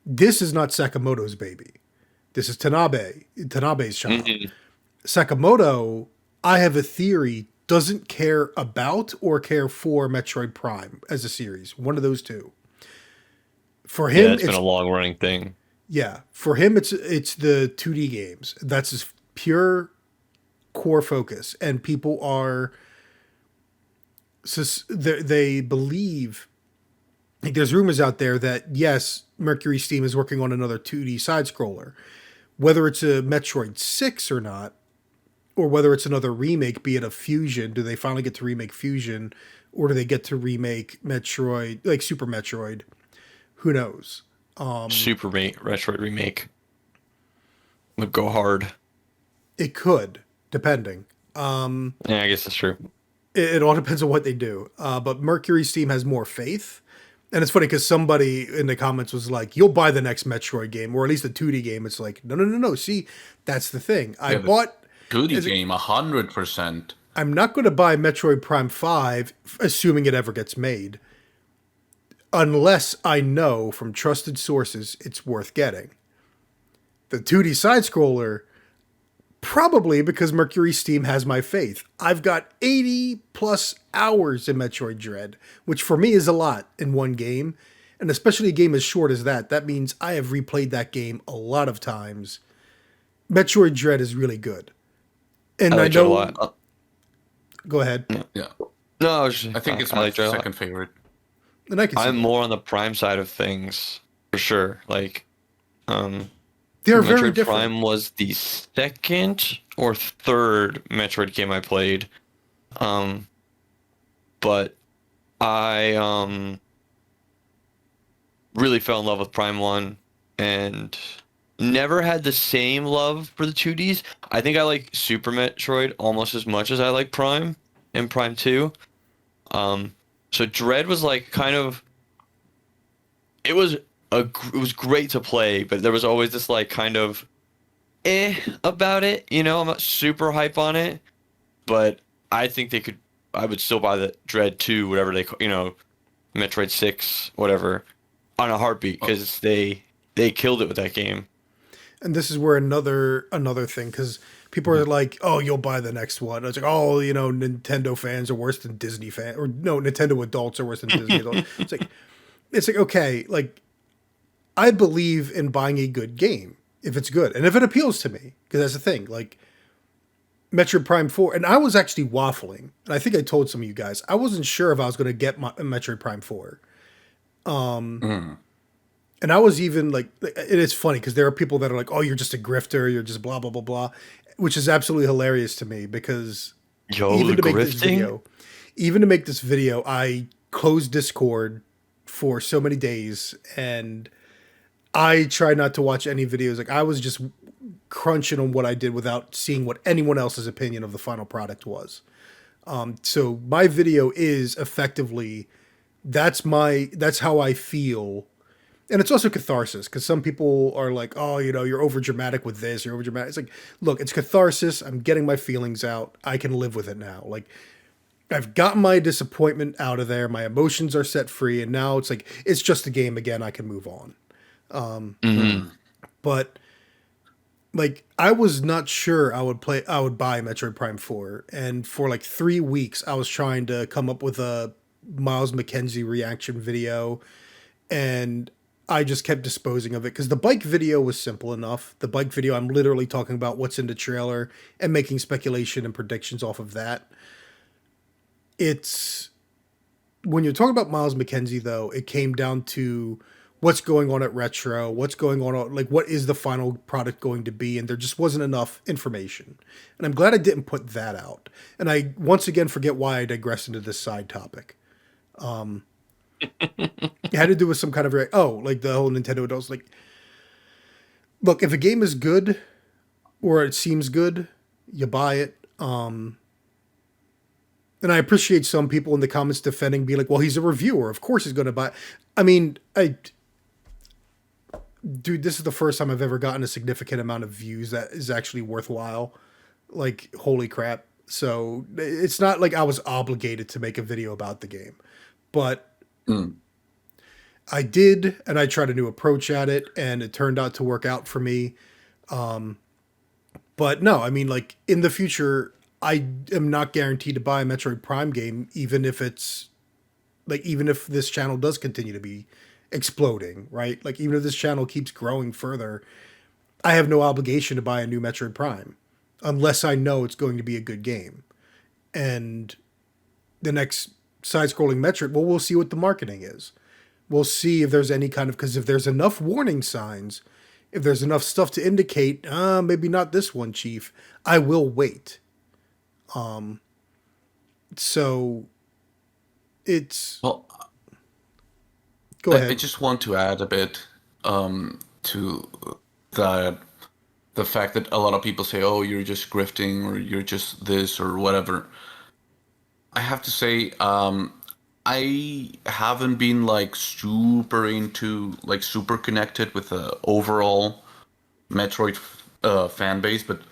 this is not Sakamoto's baby. This is Tanabe's child. Sakamoto, I have a theory, doesn't care about or care for Metroid Prime as a series. One of those two. For him, it's been a long running thing. Yeah, for him, it's the 2D games. That's his pure core focus, and people are they believe. Like, there's rumors out there that yes, Mercury Steam is working on another 2D side scroller, whether it's a Metroid 6 or not, or whether it's another remake, be it a Fusion. Do they finally get to remake Fusion, or do they get to remake Metroid, like Super Metroid? Who knows? Metroid remake would go hard. It could, depending. Yeah, I guess that's true. It all depends on what they do. But Mercury Steam has more faith. And it's funny because somebody in the comments was like, you'll buy the next Metroid game, or at least the 2D game. It's like, no. See, that's the thing. I bought... 2D game, 100%. I'm not going to buy Metroid Prime 5, assuming it ever gets made, unless I know from trusted sources it's worth getting. The 2D side-scroller... Probably because Mercury Steam has my faith. I've got 80 plus hours in Metroid Dread, which for me is a lot in one game. And especially a game as short as that. That means I have replayed that game a lot of times. Metroid Dread is really good. And I know... a lot. Go ahead. Yeah. No, I think it's my second favorite. And I'm more on the Prime side of things, for sure. Like, they're Metroid very different. Prime was the second or third Metroid game I played. But I really fell in love with Prime 1 and never had the same love for the 2Ds. I think I like Super Metroid almost as much as I like Prime and Prime 2. So Dread was like kind of... It was great to play, but there was always this like kind of about it, you know. I'm not super hype on it, but I think I would still buy the Dread 2, whatever they call, you know, Metroid 6, whatever, on a heartbeat, because they killed it with that game. And this is where another thing, because people are like, oh, you'll buy the next one. It's like, oh, you know, Nintendo fans are worse than Disney fans, or no, Nintendo adults are worse than Disney adults. It's like, okay, like, I believe in buying a good game if it's good and if it appeals to me, because that's the thing. Like Metroid Prime 4, and I was actually waffling, and I think I told some of you guys I wasn't sure if I was going to get my Metroid Prime 4. And I was even like, it is funny because there are people that are like, "Oh, you're just a grifter, you're just blah blah blah blah," which is absolutely hilarious to me because even to make this video, I closed Discord for so many days and I try not to watch any videos. Like I was just crunching on what I did without seeing what anyone else's opinion of the final product was. So my video is effectively, that's how I feel. And it's also catharsis because some people are like, oh, you know, you're over dramatic with this, you're over dramatic. It's like, look, it's catharsis. I'm getting my feelings out. I can live with it now. Like I've gotten my disappointment out of there. My emotions are set free. And now it's like, it's just a game again. I can move on. But like I was not sure I would buy Metroid Prime 4, and for like 3 weeks I was trying to come up with a Miles McKenzie reaction video, and I just kept disposing of it because the bike video was simple enough. The bike video, I'm literally talking about what's in the trailer and making speculation and predictions off of that. It's when you're talking about Miles McKenzie, though, it came down to what's going on at Retro, what's going on, like what is the final product going to be, and there just wasn't enough information. And I'm glad I didn't put that out. And I once again forget why I digressed into this side topic. It had to do with some kind of like the whole Nintendo adults. Like, look, if a game is good or it seems good, you buy it. And I appreciate some people in the comments defending, be like, "Well, he's a reviewer. Of course, he's going to buy." I mean, dude, this is the first time I've ever gotten a significant amount of views that is actually worthwhile. Like, holy crap! So it's not like I was obligated to make a video about the game, but I did, and I tried a new approach at it, and it turned out to work out for me. But no, I mean, like in the future, I am not guaranteed to buy a Metroid Prime game, even if it's like, even if this channel does continue to be exploding, right? Like, even if this channel keeps growing further, I have no obligation to buy a new Metroid Prime unless I know it's going to be a good game. And the next side-scrolling Metroid, well, we'll see what the marketing is. We'll see if there's any kind of, because if there's enough warning signs, if there's enough stuff to indicate, maybe not this one, Chief, I will wait. So it's Well, go ahead. I just want to add a bit to that the fact that a lot of people say, "Oh, you're just grifting," or "You're just this," or whatever. I have to say, I haven't been like super into like super connected with the overall Metroid fan base, but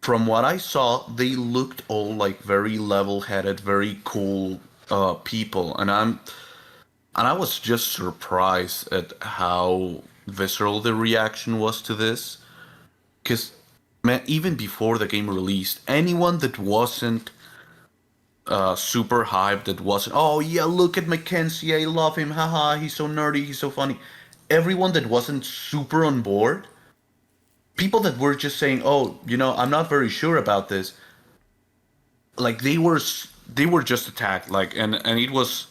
from what I saw, they looked all like very level-headed, very cool people, and I was just surprised at how visceral the reaction was to this. Because, man, even before the game released, anyone that wasn't super hyped, that wasn't, "Oh yeah, look at Mackenzie, I love him, haha, he's so nerdy, he's so funny." Everyone that wasn't super on board, people that were just saying, "Oh, I'm not very sure about this," like they were just attacked, like, and it was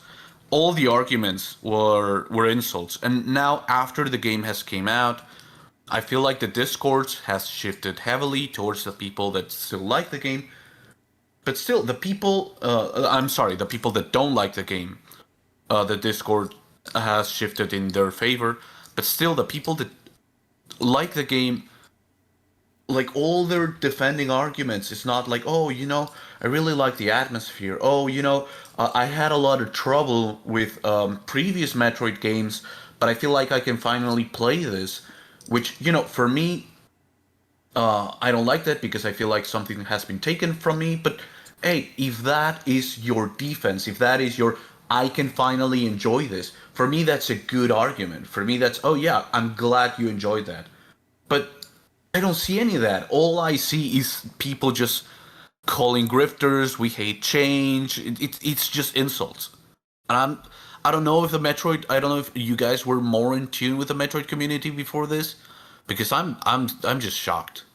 all the arguments were insults. And now after the game has came out, I feel like the discourse has shifted heavily towards the people that still like the game, but still the people I'm sorry, the people that don't like the game, the discord has shifted in their favor, but still the people that like the game, like all their defending arguments, it's not like, "Oh, I really like the atmosphere. Oh, I had a lot of trouble with previous Metroid games, but I feel like I can finally play this," which, for me, I don't like that because I feel like something has been taken from me. But hey, if that is your defense, if that is your, "I can finally enjoy this," for me, that's a good argument. For me, that's, "Oh yeah, I'm glad you enjoyed that." But I don't see any of that. All I see is people just calling grifters, "We hate change." It's just insults. And I don't know if I don't know if you guys were more in tune with the Metroid community before this, because I'm just shocked.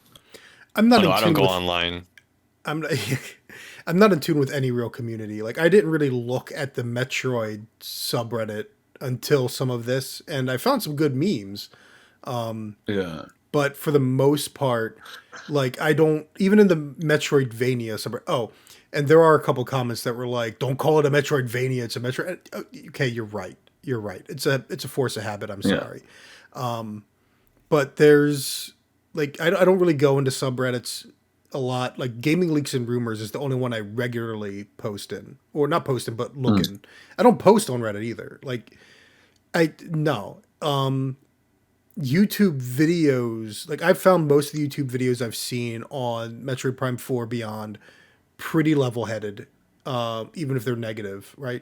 I'm not Oh, no, in I don't tune go with online. I'm not, I'm not in tune with any real community. Like, I didn't really look at the Metroid subreddit until some of this, and I found some good memes. Yeah. But for the most part, like, I don't, even in the Metroidvania subreddit. Oh, and there are a couple comments that were like, "Don't call it a Metroidvania, it's a Metroid." Okay, you're right. You're right. It's a force of habit. I'm Yeah. sorry. But there's like, I don't really go into subreddits a lot. Like, Gaming Leaks and Rumors is the only one I regularly post in, or not post in, but look in. I don't post on Reddit either. Like, I no. YouTube videos, like, I've found most of the YouTube videos I've seen on Metroid Prime 4 Beyond pretty level headed, even if they're negative, right?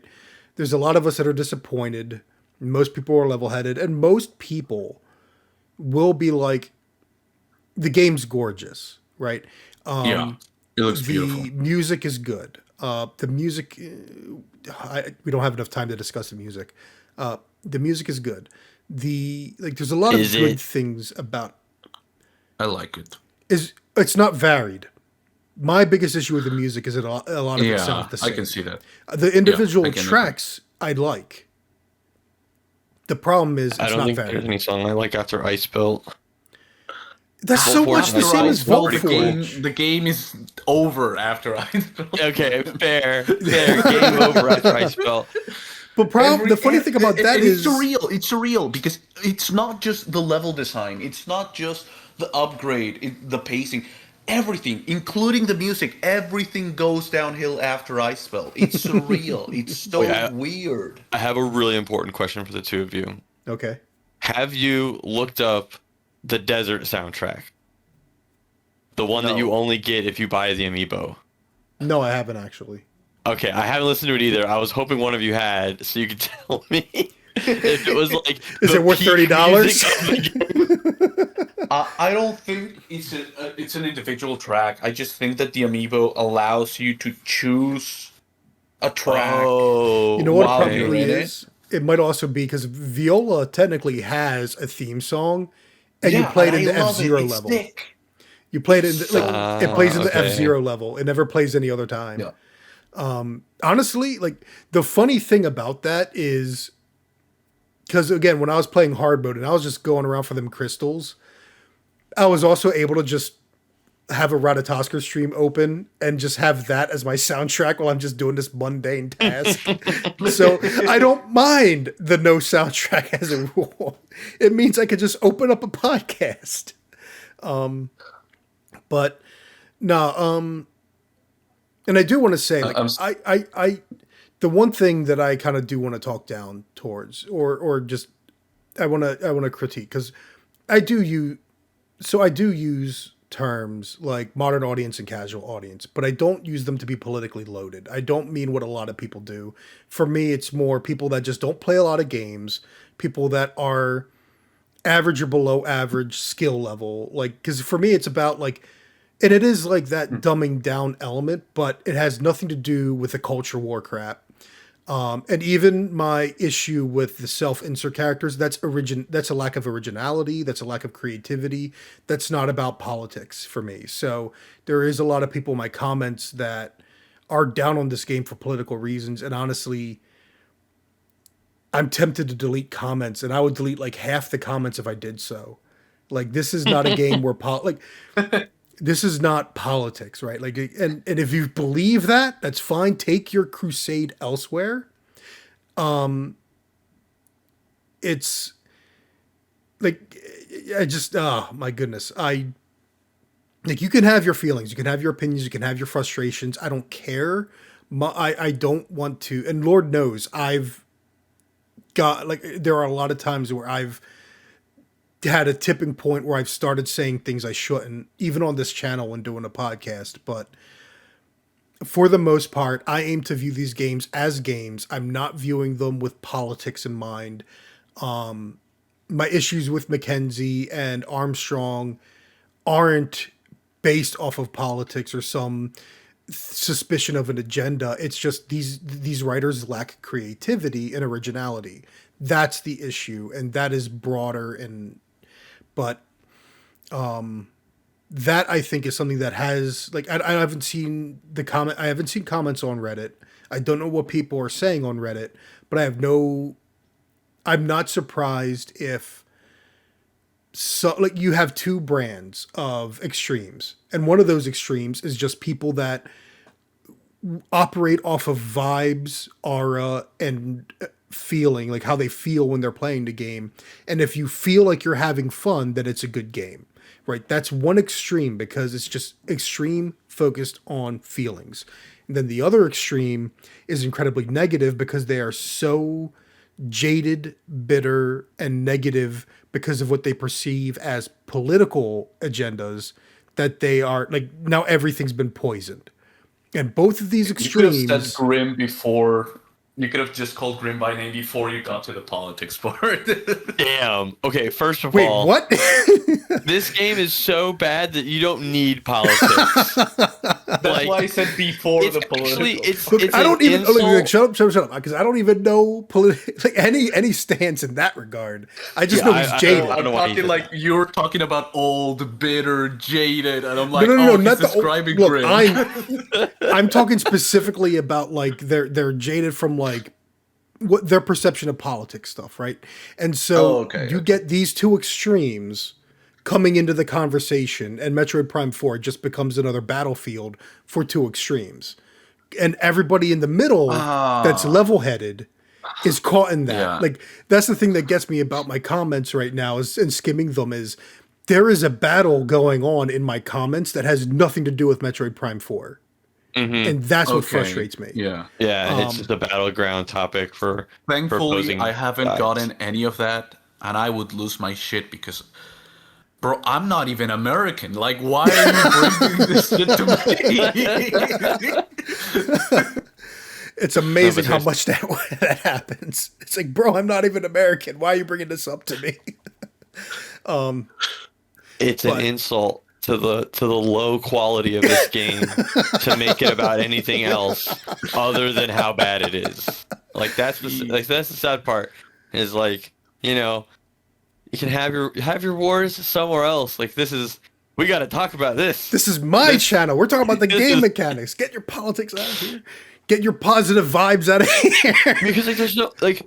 There's a lot of us that are disappointed. Most people are level headed, and most people will be like, the game's gorgeous, right? Yeah. It looks beautiful. The music is good. The music, we don't have enough time to discuss the music. The music is good. there's a lot of Is good it? things about I like it. it's not varied. My biggest issue with the music is that a lot of it sounds Yeah, the same. I can see that. The Yeah, individual I can agree. tracks I like. The problem is I it's don't not think there's varied. any song I like after Ice Belt. That's so Before much the After same Ice as Belt, Vault Forge. The game is over after I. Okay, fair. Game over after Ice Belt. But the funny thing about that is It's surreal because it's not just the level design, it's not just the upgrade, the pacing, everything, including the music, everything goes downhill after Ice Spell. It's surreal. It's so Wait, weird. I have a really important question for the two of you. okay. Have you looked up the desert soundtrack? The one that No. you only get if you buy the amiibo. No, I haven't actually. Okay, I haven't listened to it either. I was hoping one of you had, so you could tell me if it was like. Is the it worth peak $30? music of the game. I don't think it's an individual track. I just think that the amiibo allows you to choose a track. Oh, You know what it While you're probably in is? It might also be because Viola technically has a theme song, and you play it in the F-Zero level. Sick. You play it in the, it plays in the okay. F-Zero level. It never plays any other time. Yeah. Honestly, like the funny thing about that is because again, when I was playing hard mode and I was just going around for them crystals, I was also able to just have a Ratatosker stream open and just have that as my soundtrack while I'm just doing this mundane task. So I don't mind the no soundtrack as a rule. It means I could just open up a podcast. But no, and I do want to say, like, the one thing that I kind of do want to talk down towards, or just I want to critique because I do use terms like modern audience and casual audience, but I don't use them to be politically loaded. I don't mean what a lot of people do. For me, it's more people that just don't play a lot of games, people that are average or below average skill level. Like, because for me, it's about like, and it is like that dumbing down element, but it has nothing to do with the culture war crap. And even my issue with the self-insert characters, that's a lack of originality, that's a lack of creativity, that's not about politics for me. So there is a lot of people in my comments that are down on this game for political reasons, and honestly, I'm tempted to delete comments, and I would delete like half the comments if I did so. Like, this is not a game where this is not politics, right? Like, and if you believe that, that's fine. Take your crusade elsewhere. It's like, I just, oh my goodness. Like, you can have your feelings, you can have your opinions, you can have your frustrations. I don't care. I don't want to, and Lord knows I've got, like, there are a lot of times where I've had a tipping point where I've started saying things I shouldn't, even on this channel when doing a podcast. But for the most part, I aim to view these games as games. I'm not viewing them with politics in mind. My issues with Mackenzie and Armstrong aren't based off of politics or some suspicion of an agenda. It's just these writers lack creativity and originality. That's the issue, and that is broader. But that I think is something that has, like, I haven't seen I haven't seen comments on Reddit. I don't know what people are saying on Reddit, but I'm not surprised if like you have two brands of extremes, and one of those extremes is just people that operate off of vibes, aura, and feeling, like how they feel when they're playing the game. And if you feel like you're having fun, then it's a good game, right? That's one extreme, because it's just extreme focused on feelings. And then the other extreme is incredibly negative because they are so jaded, bitter, and negative because of what they perceive as political agendas, that they are like, now everything's been poisoned. And both of these extremes. You could have said Grim before. You could have just called Grim by name before you got to the politics part. Damn. Okay, first of Wait, all, what? this game is so bad that you don't need politics. That's why I said before it's the political. actually it's Look, it's I an don't even insult. like, shut up, because I don't even know like any stance in that regard. I just Yeah, know he's I jaded. don't I'm know why he talking said like that. you're talking about old, bitter, jaded, and I'm No, like, no, no, oh, no, he's not the describing look. Grim. I'm talking specifically about like they're jaded from like what their perception of politics stuff, right? And Oh, so okay, you okay. get these two extremes coming into the conversation, and Metroid Prime 4 just becomes another battlefield for two extremes. And everybody in the middle that's Ah, level-headed is caught in that. yeah. Like that's the thing that gets me about my comments right now is and skimming them is there is a battle going on in my comments that has nothing to do with Metroid Prime 4. Hmm. And that's what Okay. frustrates me. Yeah. Yeah, and it's just a battleground topic for Thankfully, I opposing haven't sides. gotten any of that, and I would lose my shit because, bro, I'm not even American. Like, why are you bringing this shit to me? It's No, amazing but how much that happens. It's like, bro, I'm not even American. Why are you bringing this up to me? it's an But insult to the low quality of this game to make it about anything else other than how bad it is. Like that's the sad part is like, you know, you can have your wars somewhere else. Like we got to talk about this. this is my This channel. We're talking about the this game is mechanics. Get your politics out of here. Get your positive vibes out of here. because like there's no like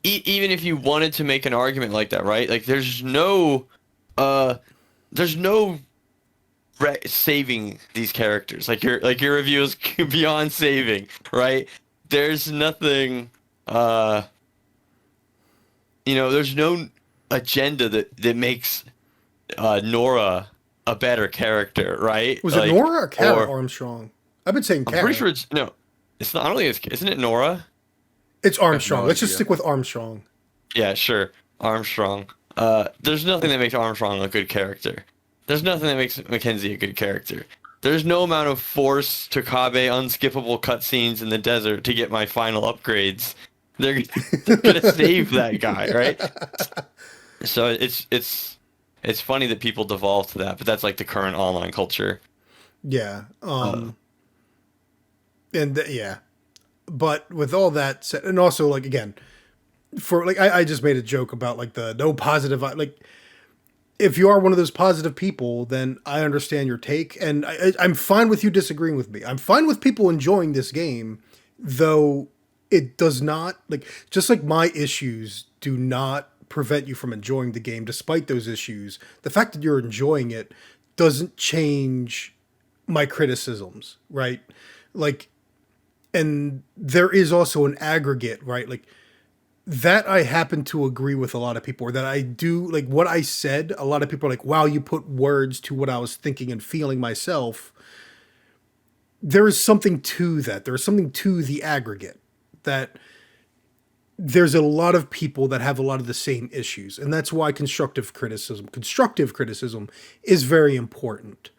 even if you wanted to make an argument like that, right? Like uh there's no saving these characters. Like your review is beyond saving, right? There's nothing there's no agenda that makes Nora a better character, right? Was it Like Nora or Kara or Armstrong? I've been saying I'm Kara. pretty sure it's no. It's not. I don't think it's. Isn't it Nora? It's I have no Armstrong. Let's just idea. stick with Armstrong. Yeah, sure. Armstrong. There's nothing that makes Armstrong a good character. There's nothing that makes Mackenzie a good character. There's no amount of force to Kabe unskippable cutscenes in the desert to get my final upgrades. They're, they're gonna save that guy, right? So it's funny that people devolve to that, but that's like the current online culture. Yeah. Uh, Yeah. But with all that said, and also like again, for like I just made a joke about like the no positive like if you are one of those positive people, then I understand your take, and I'm fine with you disagreeing with me. I'm fine with people enjoying this game, though it does not like just like my issues do not prevent you from enjoying the game despite those issues. The fact that you're enjoying it doesn't change my criticisms, right? Like, and there is also an aggregate, right? Like that I happen to agree with a lot of people, or that I do like what I said. A lot of people are like, wow, you put words to what I was thinking and feeling myself. There is something to that. There is something to the aggregate that there's a lot of people that have a lot of the same issues. And that's why constructive criticism is very important.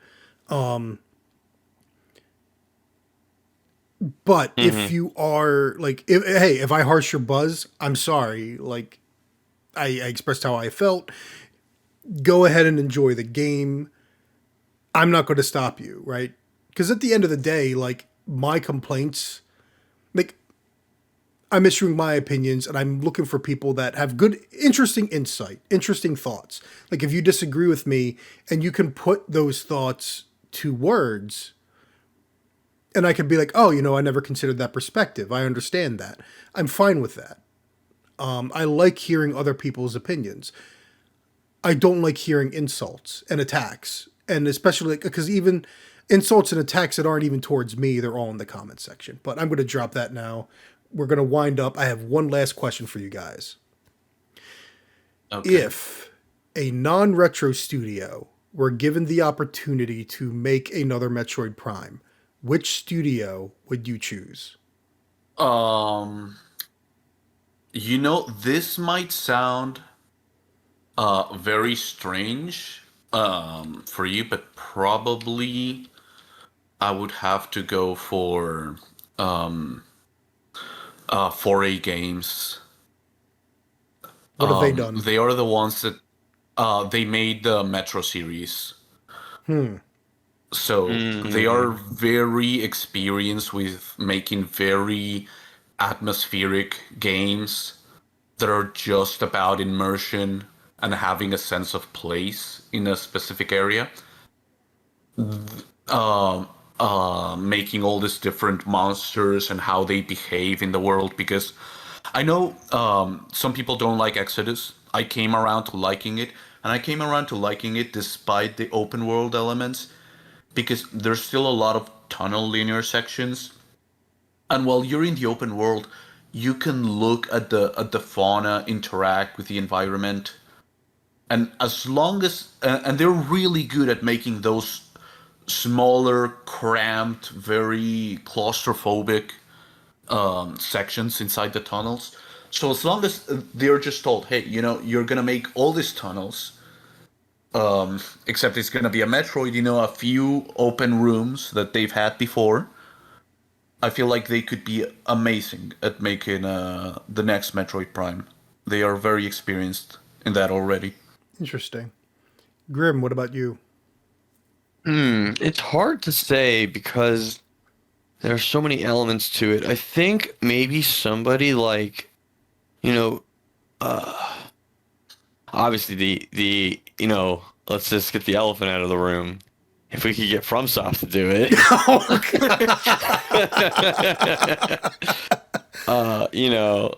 But if mhm. you are like, if I harsh your buzz, I'm sorry. Like, I expressed how I felt. Go ahead and enjoy the game. I'm not going to stop you, right? Because at the end of the day, like, my complaints, like, I'm issuing my opinions and I'm looking for people that have good, interesting insight, interesting thoughts. Like, if you disagree with me and you can put those thoughts to words, and I could be like, oh, I never considered that perspective. I understand that. I'm fine with that. I like hearing other people's opinions. I don't like hearing insults and attacks. And especially because even insults and attacks that aren't even towards me, they're all in the comment section. But I'm going to drop that now. We're going to wind up. I have one last question for you guys. Okay. If a non-retro studio were given the opportunity to make another Metroid Prime, which studio would you choose? Um, this might sound very strange for you, but probably I would have to go for 4A Games. What have they done? They are the ones that they made the Metro series. Hmm. So they are Mm-hmm. very experienced with making very atmospheric games that are just about immersion and having a sense of place in a specific area. Making all these different monsters and how they behave in the world. Because I know some people don't like Exodus. I came around to liking it, and I came around to liking it despite the open world elements because there's still a lot of tunnel linear sections. And while you're in the open world, you can look at the fauna, interact with the environment, and as long as and they're really good at making those smaller, cramped, very claustrophobic sections inside the tunnels. So as long as they're just told, hey, you're gonna make all these tunnels, except it's gonna be a Metroid, a few open rooms that they've had before. I feel like they could be amazing at making the next Metroid Prime. They are very experienced in that already. Interesting. Grim, what about you? It's hard to say because there are so many elements to it. I think maybe somebody like, you know, uh, obviously let's just get the elephant out of the room. If we could get FromSoft to do it, uh, you know,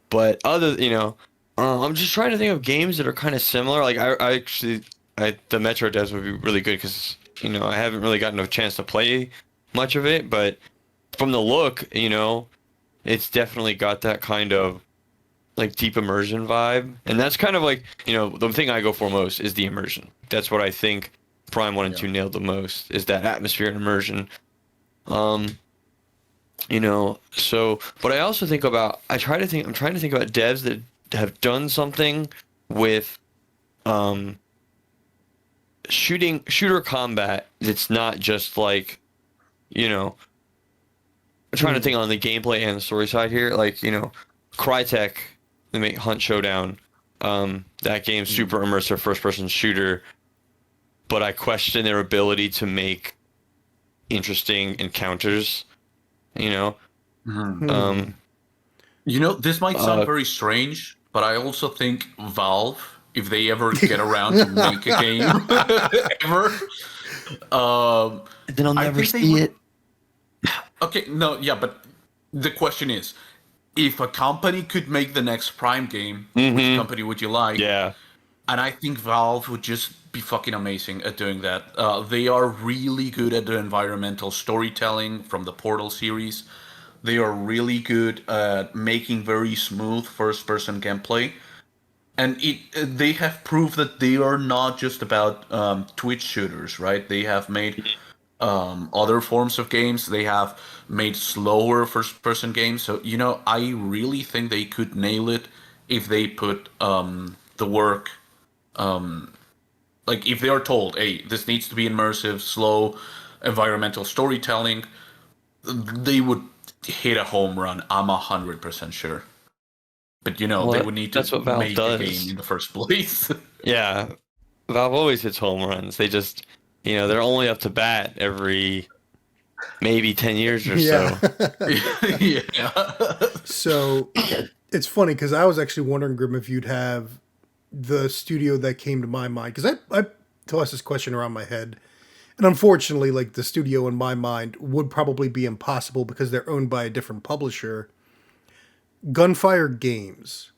but I'm just trying to think of games that are kind of similar. Like the Metro devs would be really good because I haven't really gotten a chance to play much of it, but from the look, it's definitely got that kind of like deep immersion vibe, and that's kind of like the thing I go for most is the immersion. That's what I think Prime One and Yeah. Two nailed the most is that atmosphere and immersion. Um, so, but I also think about, I'm trying to think about devs that have done something with, um, shooter combat that's not just like, I'm trying to think on the gameplay and the story side here, like, Crytek, they make Hunt Showdown, that game's super immersive first person shooter, but I question their ability to make interesting encounters, you know? Mhm. Hmm. Um, This might sound uh, very strange, but I also think Valve, if they ever get around to make a game ever, um, then I'll I never think they see would. it. Okay, no, yeah, but the question is, if a company could make the next Prime game, which Mm-hmm. company would you like? Yeah. And I think Valve would just be fucking amazing at doing that. They are really good at the environmental storytelling from the Portal series. They are really good at making very smooth first-person gameplay, and they have proved that they are not just about Twitch shooters, right? They have made other forms of games. They have made slower first-person games. So I really think they could nail it if they put the work. Like if they are told, "Hey, this needs to be immersive, slow, environmental storytelling," they would hit a home run. I'm 100% sure. But they Well, would need to that's what Valve make a game does. in the first place. Yeah. Valve always hits home runs. They just, they're only up to bat every maybe 10 years or Yeah. so. Yeah. So it's funny because I was actually wondering, Grim, if you'd have the studio that came to my mind because I tossed this question around my head, and unfortunately, like the studio in my mind would probably be impossible because they're owned by a different publisher. Gunfire Games,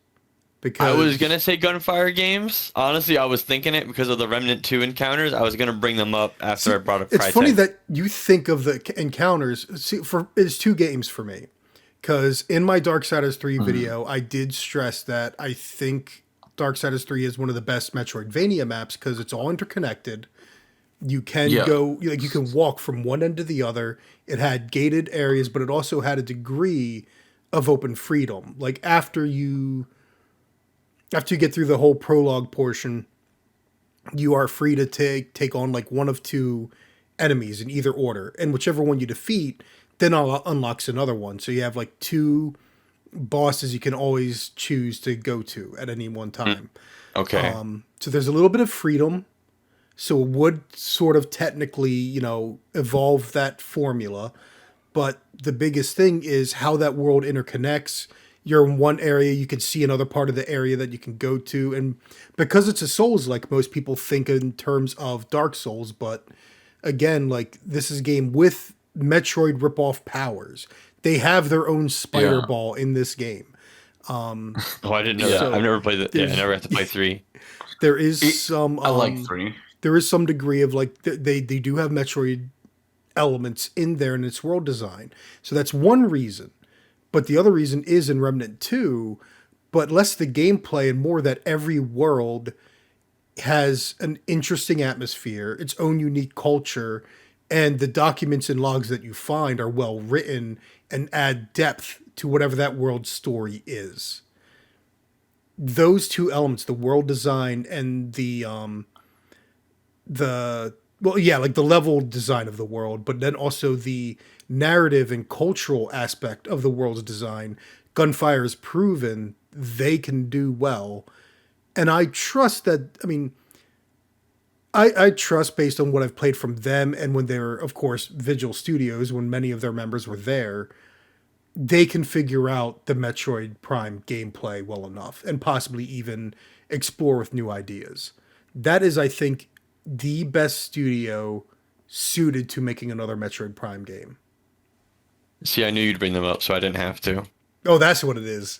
I was because gonna say Gunfire Games. Honestly, I was thinking it because of the Remnant 2 encounters. I was gonna bring them up after I see, brought up it's funny Crytek. that you think of the encounters. See, for it's two games for me. Because in my Darksiders 3 Mhm. video, I did stress that I think Darksiders 3 is one of the best Metroidvania maps because it's all interconnected. You can Yeah. go, like, you can walk from one end to the other. It had gated areas, but it also had a degree of open freedom. Like, after you get through the whole prologue portion, you are free to take on like one of two enemies in either order, and whichever one you defeat then unlocks another one. So you have like two bosses you can always choose to go to at any one Hmm. time. Okay. So there's a little bit of freedom. So it would sort of technically, evolve that formula. But the biggest thing is how that world interconnects. You're in one area, you can see another part of the area that you can go to. And because it's a Souls, like most people think in terms of Dark Souls, but again, like this is a game with Metroid ripoff powers. They have their own spider ball in this game. Oh, I didn't know that. I've never played it. Yeah, I never had to play 3. There is some. I like 3. There is some degree of like they do have Metroid elements in there in its world design. So that's one reason. But the other reason is in Remnant 2, but less the gameplay and more that every world has an interesting atmosphere, its own unique culture, and the documents and logs that you find are well written and add depth to whatever that world's story is. Those two elements, the world design and the like the level design of the world, but then also the narrative and cultural aspect of the world's design, Gunfire has proven they can do well. And I trust that, I trust based on what I've played from them and when they were, of course, Vigil Studios, when many of their members were there, they can figure out the Metroid Prime gameplay well enough and possibly even explore with new ideas. That is, I think, the best studio suited to making another Metroid Prime game. See, I knew you'd bring them up, so I didn't have to. Oh, that's what it is.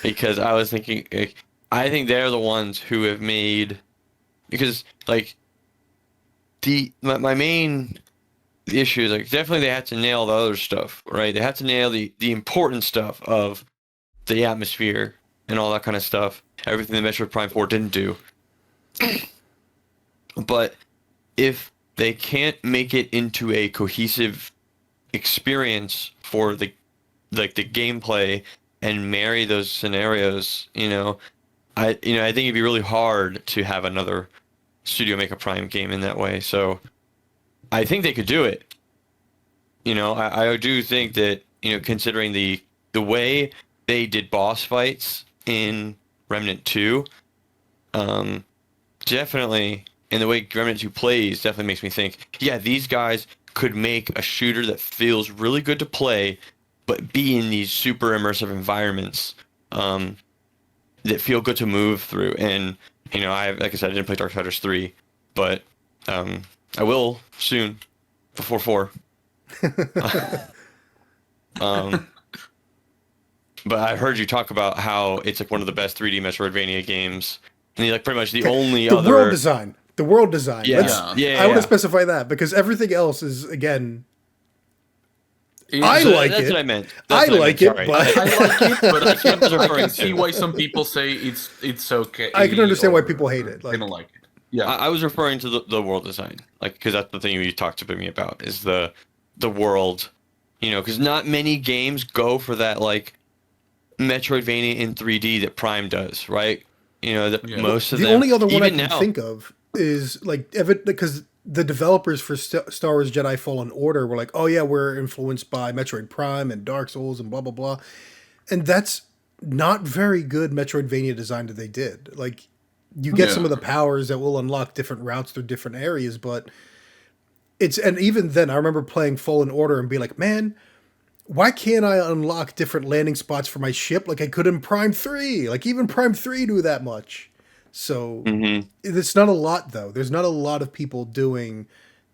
Because I was thinking, I think they're the ones who have made, because like my main issue is like definitely they had to nail the other stuff, right? They had to nail the important stuff of the atmosphere and all that kind of stuff. Everything that Metroid Prime 4 didn't do. But if they can't make it into a cohesive experience for the gameplay and marry those scenarios, I think it'd be really hard to have another studio make a Prime game in that way. So I think they could do it. I do think that, considering the way they did boss fights in Remnant 2, definitely, and the way Remnant 2 plays definitely makes me think, yeah, these guys could make a shooter that feels really good to play, but be in these super immersive environments that feel good to move through. And, like I said, I didn't play Darksiders 3, but I will soon, before 4. But I heard you talk about how it's like one of the best 3D Metroidvania games, and like pretty much the only the other world design. The world design. Yeah. I want to specify that because everything else is, again, I like that's it. What I meant. I like it, sorry. but I like it, but I referring can see to. why some people say it's okay. I can understand why people hate it. They don't like it. Yeah, I was referring to the world design, like because that's the thing you talked to me about is the world, because not many games go for that like Metroidvania in 3D that Prime does, right? Most of the them, only other one I even can now, think of is like because the developers for Star Wars Jedi Fallen Order were like, oh yeah, we're influenced by Metroid Prime and Dark Souls and blah blah blah, and that's not very good Metroidvania design that they did. Like, you get some of the powers that will unlock different routes through different areas, but and even then, I remember playing Fallen Order and be like, man, why can't I unlock different landing spots for my ship like I could in Prime 3? Like, even Prime 3 do that much. So, It's not a lot, though. There's not a lot of people doing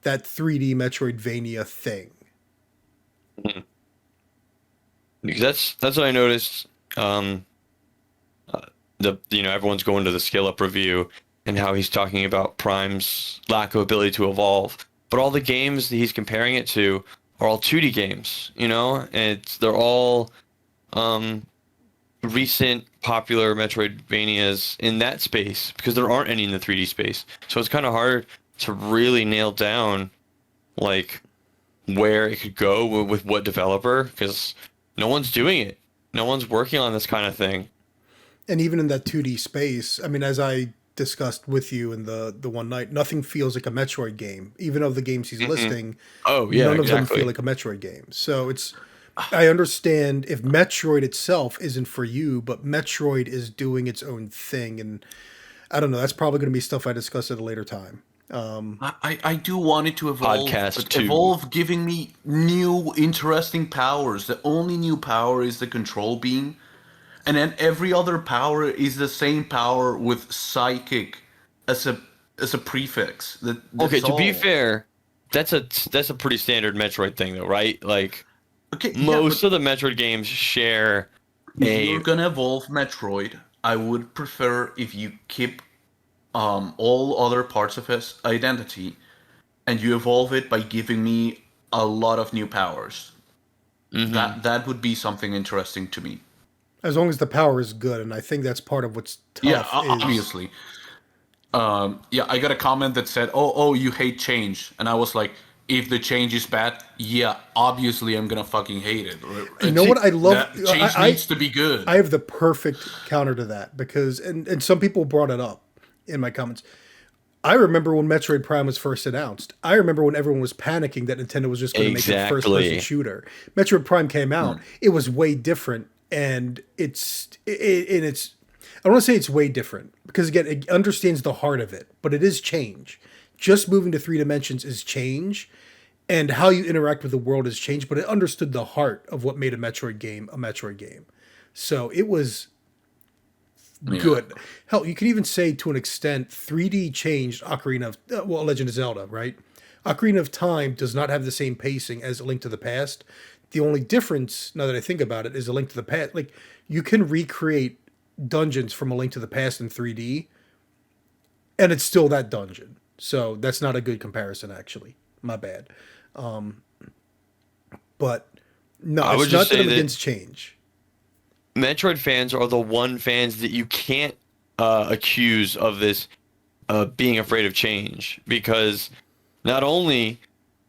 that 3D Metroidvania thing. Because that's what I noticed. Everyone's going to the Skill Up review and how he's talking about Prime's lack of ability to evolve. But all the games that he's comparing it to are all 2D games, and they're all recent popular Metroidvanias in that space because there aren't any in the 3D space. So it's kind of hard to really nail down like where it could go with what developer because no one's doing it. No one's working on this kind of thing. And even in that 2D space, as I discussed with you in the one night, nothing feels like a Metroid game. Even of the games he's listing, none of them feel like a Metroid game. So I understand if Metroid itself isn't for you, but Metroid is doing its own thing. And I don't know. That's probably going to be stuff I discuss at a later time. I do want it to evolve, Podcast but 2. evolve giving me new interesting powers. The only new power is the control beam, and then every other power is the same power with psychic as a prefix. Okay, That's to be all. fair, that's a pretty standard Metroid thing, though, right? Like Okay, yeah, most but of the Metroid games share if a. you're gonna evolve Metroid, I would prefer if you keep all other parts of his identity, and you evolve it by giving me a lot of new powers. Mhm. That would be something interesting to me. As long as the power is good, and I think that's part of what's Yeah, tough is obviously. Yeah, I got a comment that said, "Oh, you hate change," and I was like, "If the change is bad, yeah, obviously I'm gonna fucking hate it." you know what I love. That change I needs to be good. I have the perfect counter to that because and some people brought it up in my comments. I remember when Metroid Prime was first announced. I remember when everyone was panicking that Nintendo was just going to make a first-person Exactly. shooter. Metroid Prime came out. It was way different, and it's. I don't want to say it's way different because again, it understands the heart of it, but it is change. Just moving to 3 dimensions is change, and how you interact with the world has changed. But it understood the heart of what made a Metroid game a Metroid game. So it was Yeah. good. Hell, you could even say to an extent, 3D changed Ocarina of Legend of Zelda, right? Ocarina of Time does not have the same pacing as A Link to the Past. The only difference, now that I think about it, is A Link to the Past. Like you can recreate dungeons from A Link to the Past in 3D, and it's still that dungeon. So that's not a good comparison, actually. My bad. But no, I would it's just not that say I'm that against change. Metroid fans are the one fans that you can't accuse of this being afraid of change because not only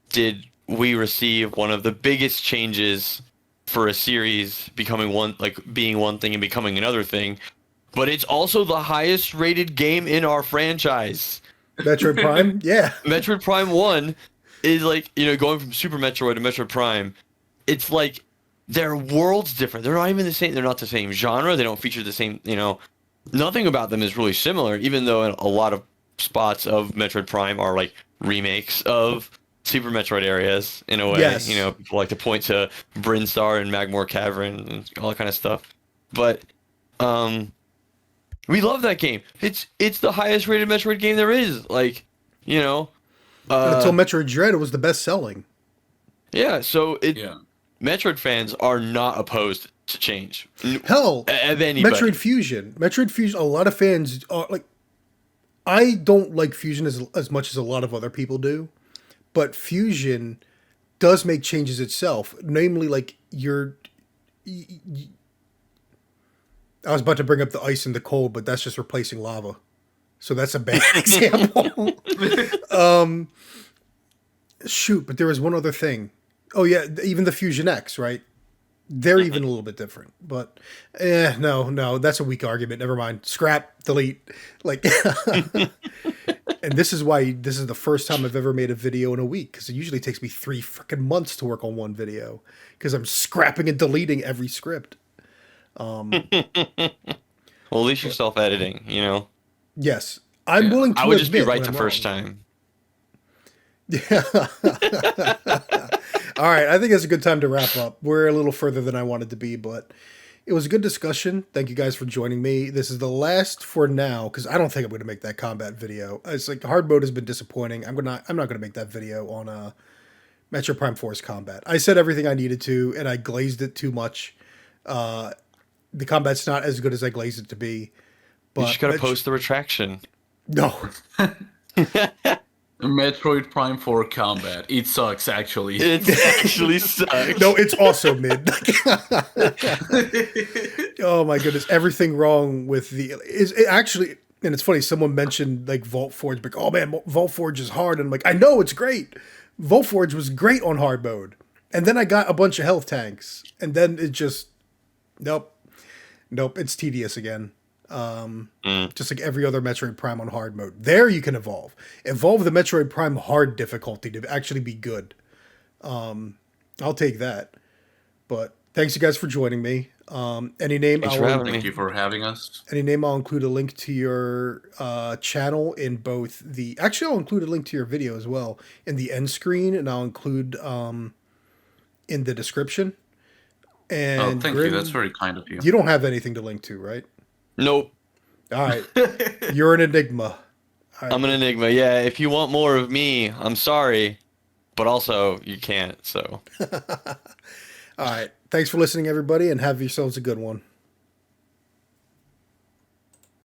did we receive one of the biggest changes for a series becoming one like being one thing and becoming another thing, but it's also the highest rated game in our franchise. Metroid Prime, yeah. Metroid Prime 1 is like, going from Super Metroid to Metroid Prime, it's like their world's different. They're not even the same. They're not the same genre. They don't feature the same, nothing about them is really similar, even though a lot of spots of Metroid Prime are like remakes of Super Metroid areas in a way. Yes. People like to point to Brinstar and Magmore Cavern and all that kind of stuff. But we love that game. It's the highest rated Metroid game there is. Like, And until Metroid Dread, it was the best selling. yeah. So Yeah. Metroid fans are not opposed to change. Hell, Of anybody. Metroid Fusion. Metroid Fusion, a lot of fans are like, I don't like Fusion as much as a lot of other people do, but Fusion does make changes itself. Namely, like, I was about to bring up the ice and the cold, but that's just replacing lava. So that's a bad example. Shoot, but there was one other thing. Oh yeah, even the Fusion X, right? They're even a little bit different, but no, that's a weak argument. Never mind. Scrap, delete. Like, and this is why this is the first time I've ever made a video in a week because it usually takes me 3 freaking months to work on one video because I'm scrapping and deleting every script. Well, at least you're self-editing, Yes, I'm willing to. I would just be admit right when the I'm first wrong. time. Yeah. All right, I think it's a good time to wrap up. We're a little further than I wanted to be, but it was a good discussion. Thank you guys for joining me. This is the last for now because I don't think I'm going to make that combat video. It's like hard mode has been disappointing. I'm not going to make that video on Metro Prime Force combat. I said everything I needed to, and I glazed it too much. The combat's not as good as I glazed it to be. But You just gotta post the retraction. No. Metroid Prime 4 combat. It sucks, actually. It actually sucks. No, it's also mid. Oh my goodness, everything wrong with it actually, and it's funny. Someone mentioned like Vault Forge, like, oh man, Vault Forge is hard, and I'm like, I know it's great. Vault Forge was great on hard mode, and then I got a bunch of health tanks, and then it just, nope, it's tedious again. Just like every other Metroid Prime on hard mode. There you can evolve the Metroid Prime hard difficulty to actually be good. I'll take that. But thanks you guys for joining me. Any name Thanks I for will having Thank me. you for having us. Any name, I'll include a link to your channel in both the. Actually, I'll include a link to your video as well in the end screen, and I'll include in the description. Oh, And thank you. That's Grim, very kind of you. you don't have anything to link to, right? Nope. All right, you're an enigma. All I'm an right, enigma. Yeah, if you want more of me, I'm sorry, but also you can't. So. all right. Thanks for listening, everybody, and have yourselves a good one.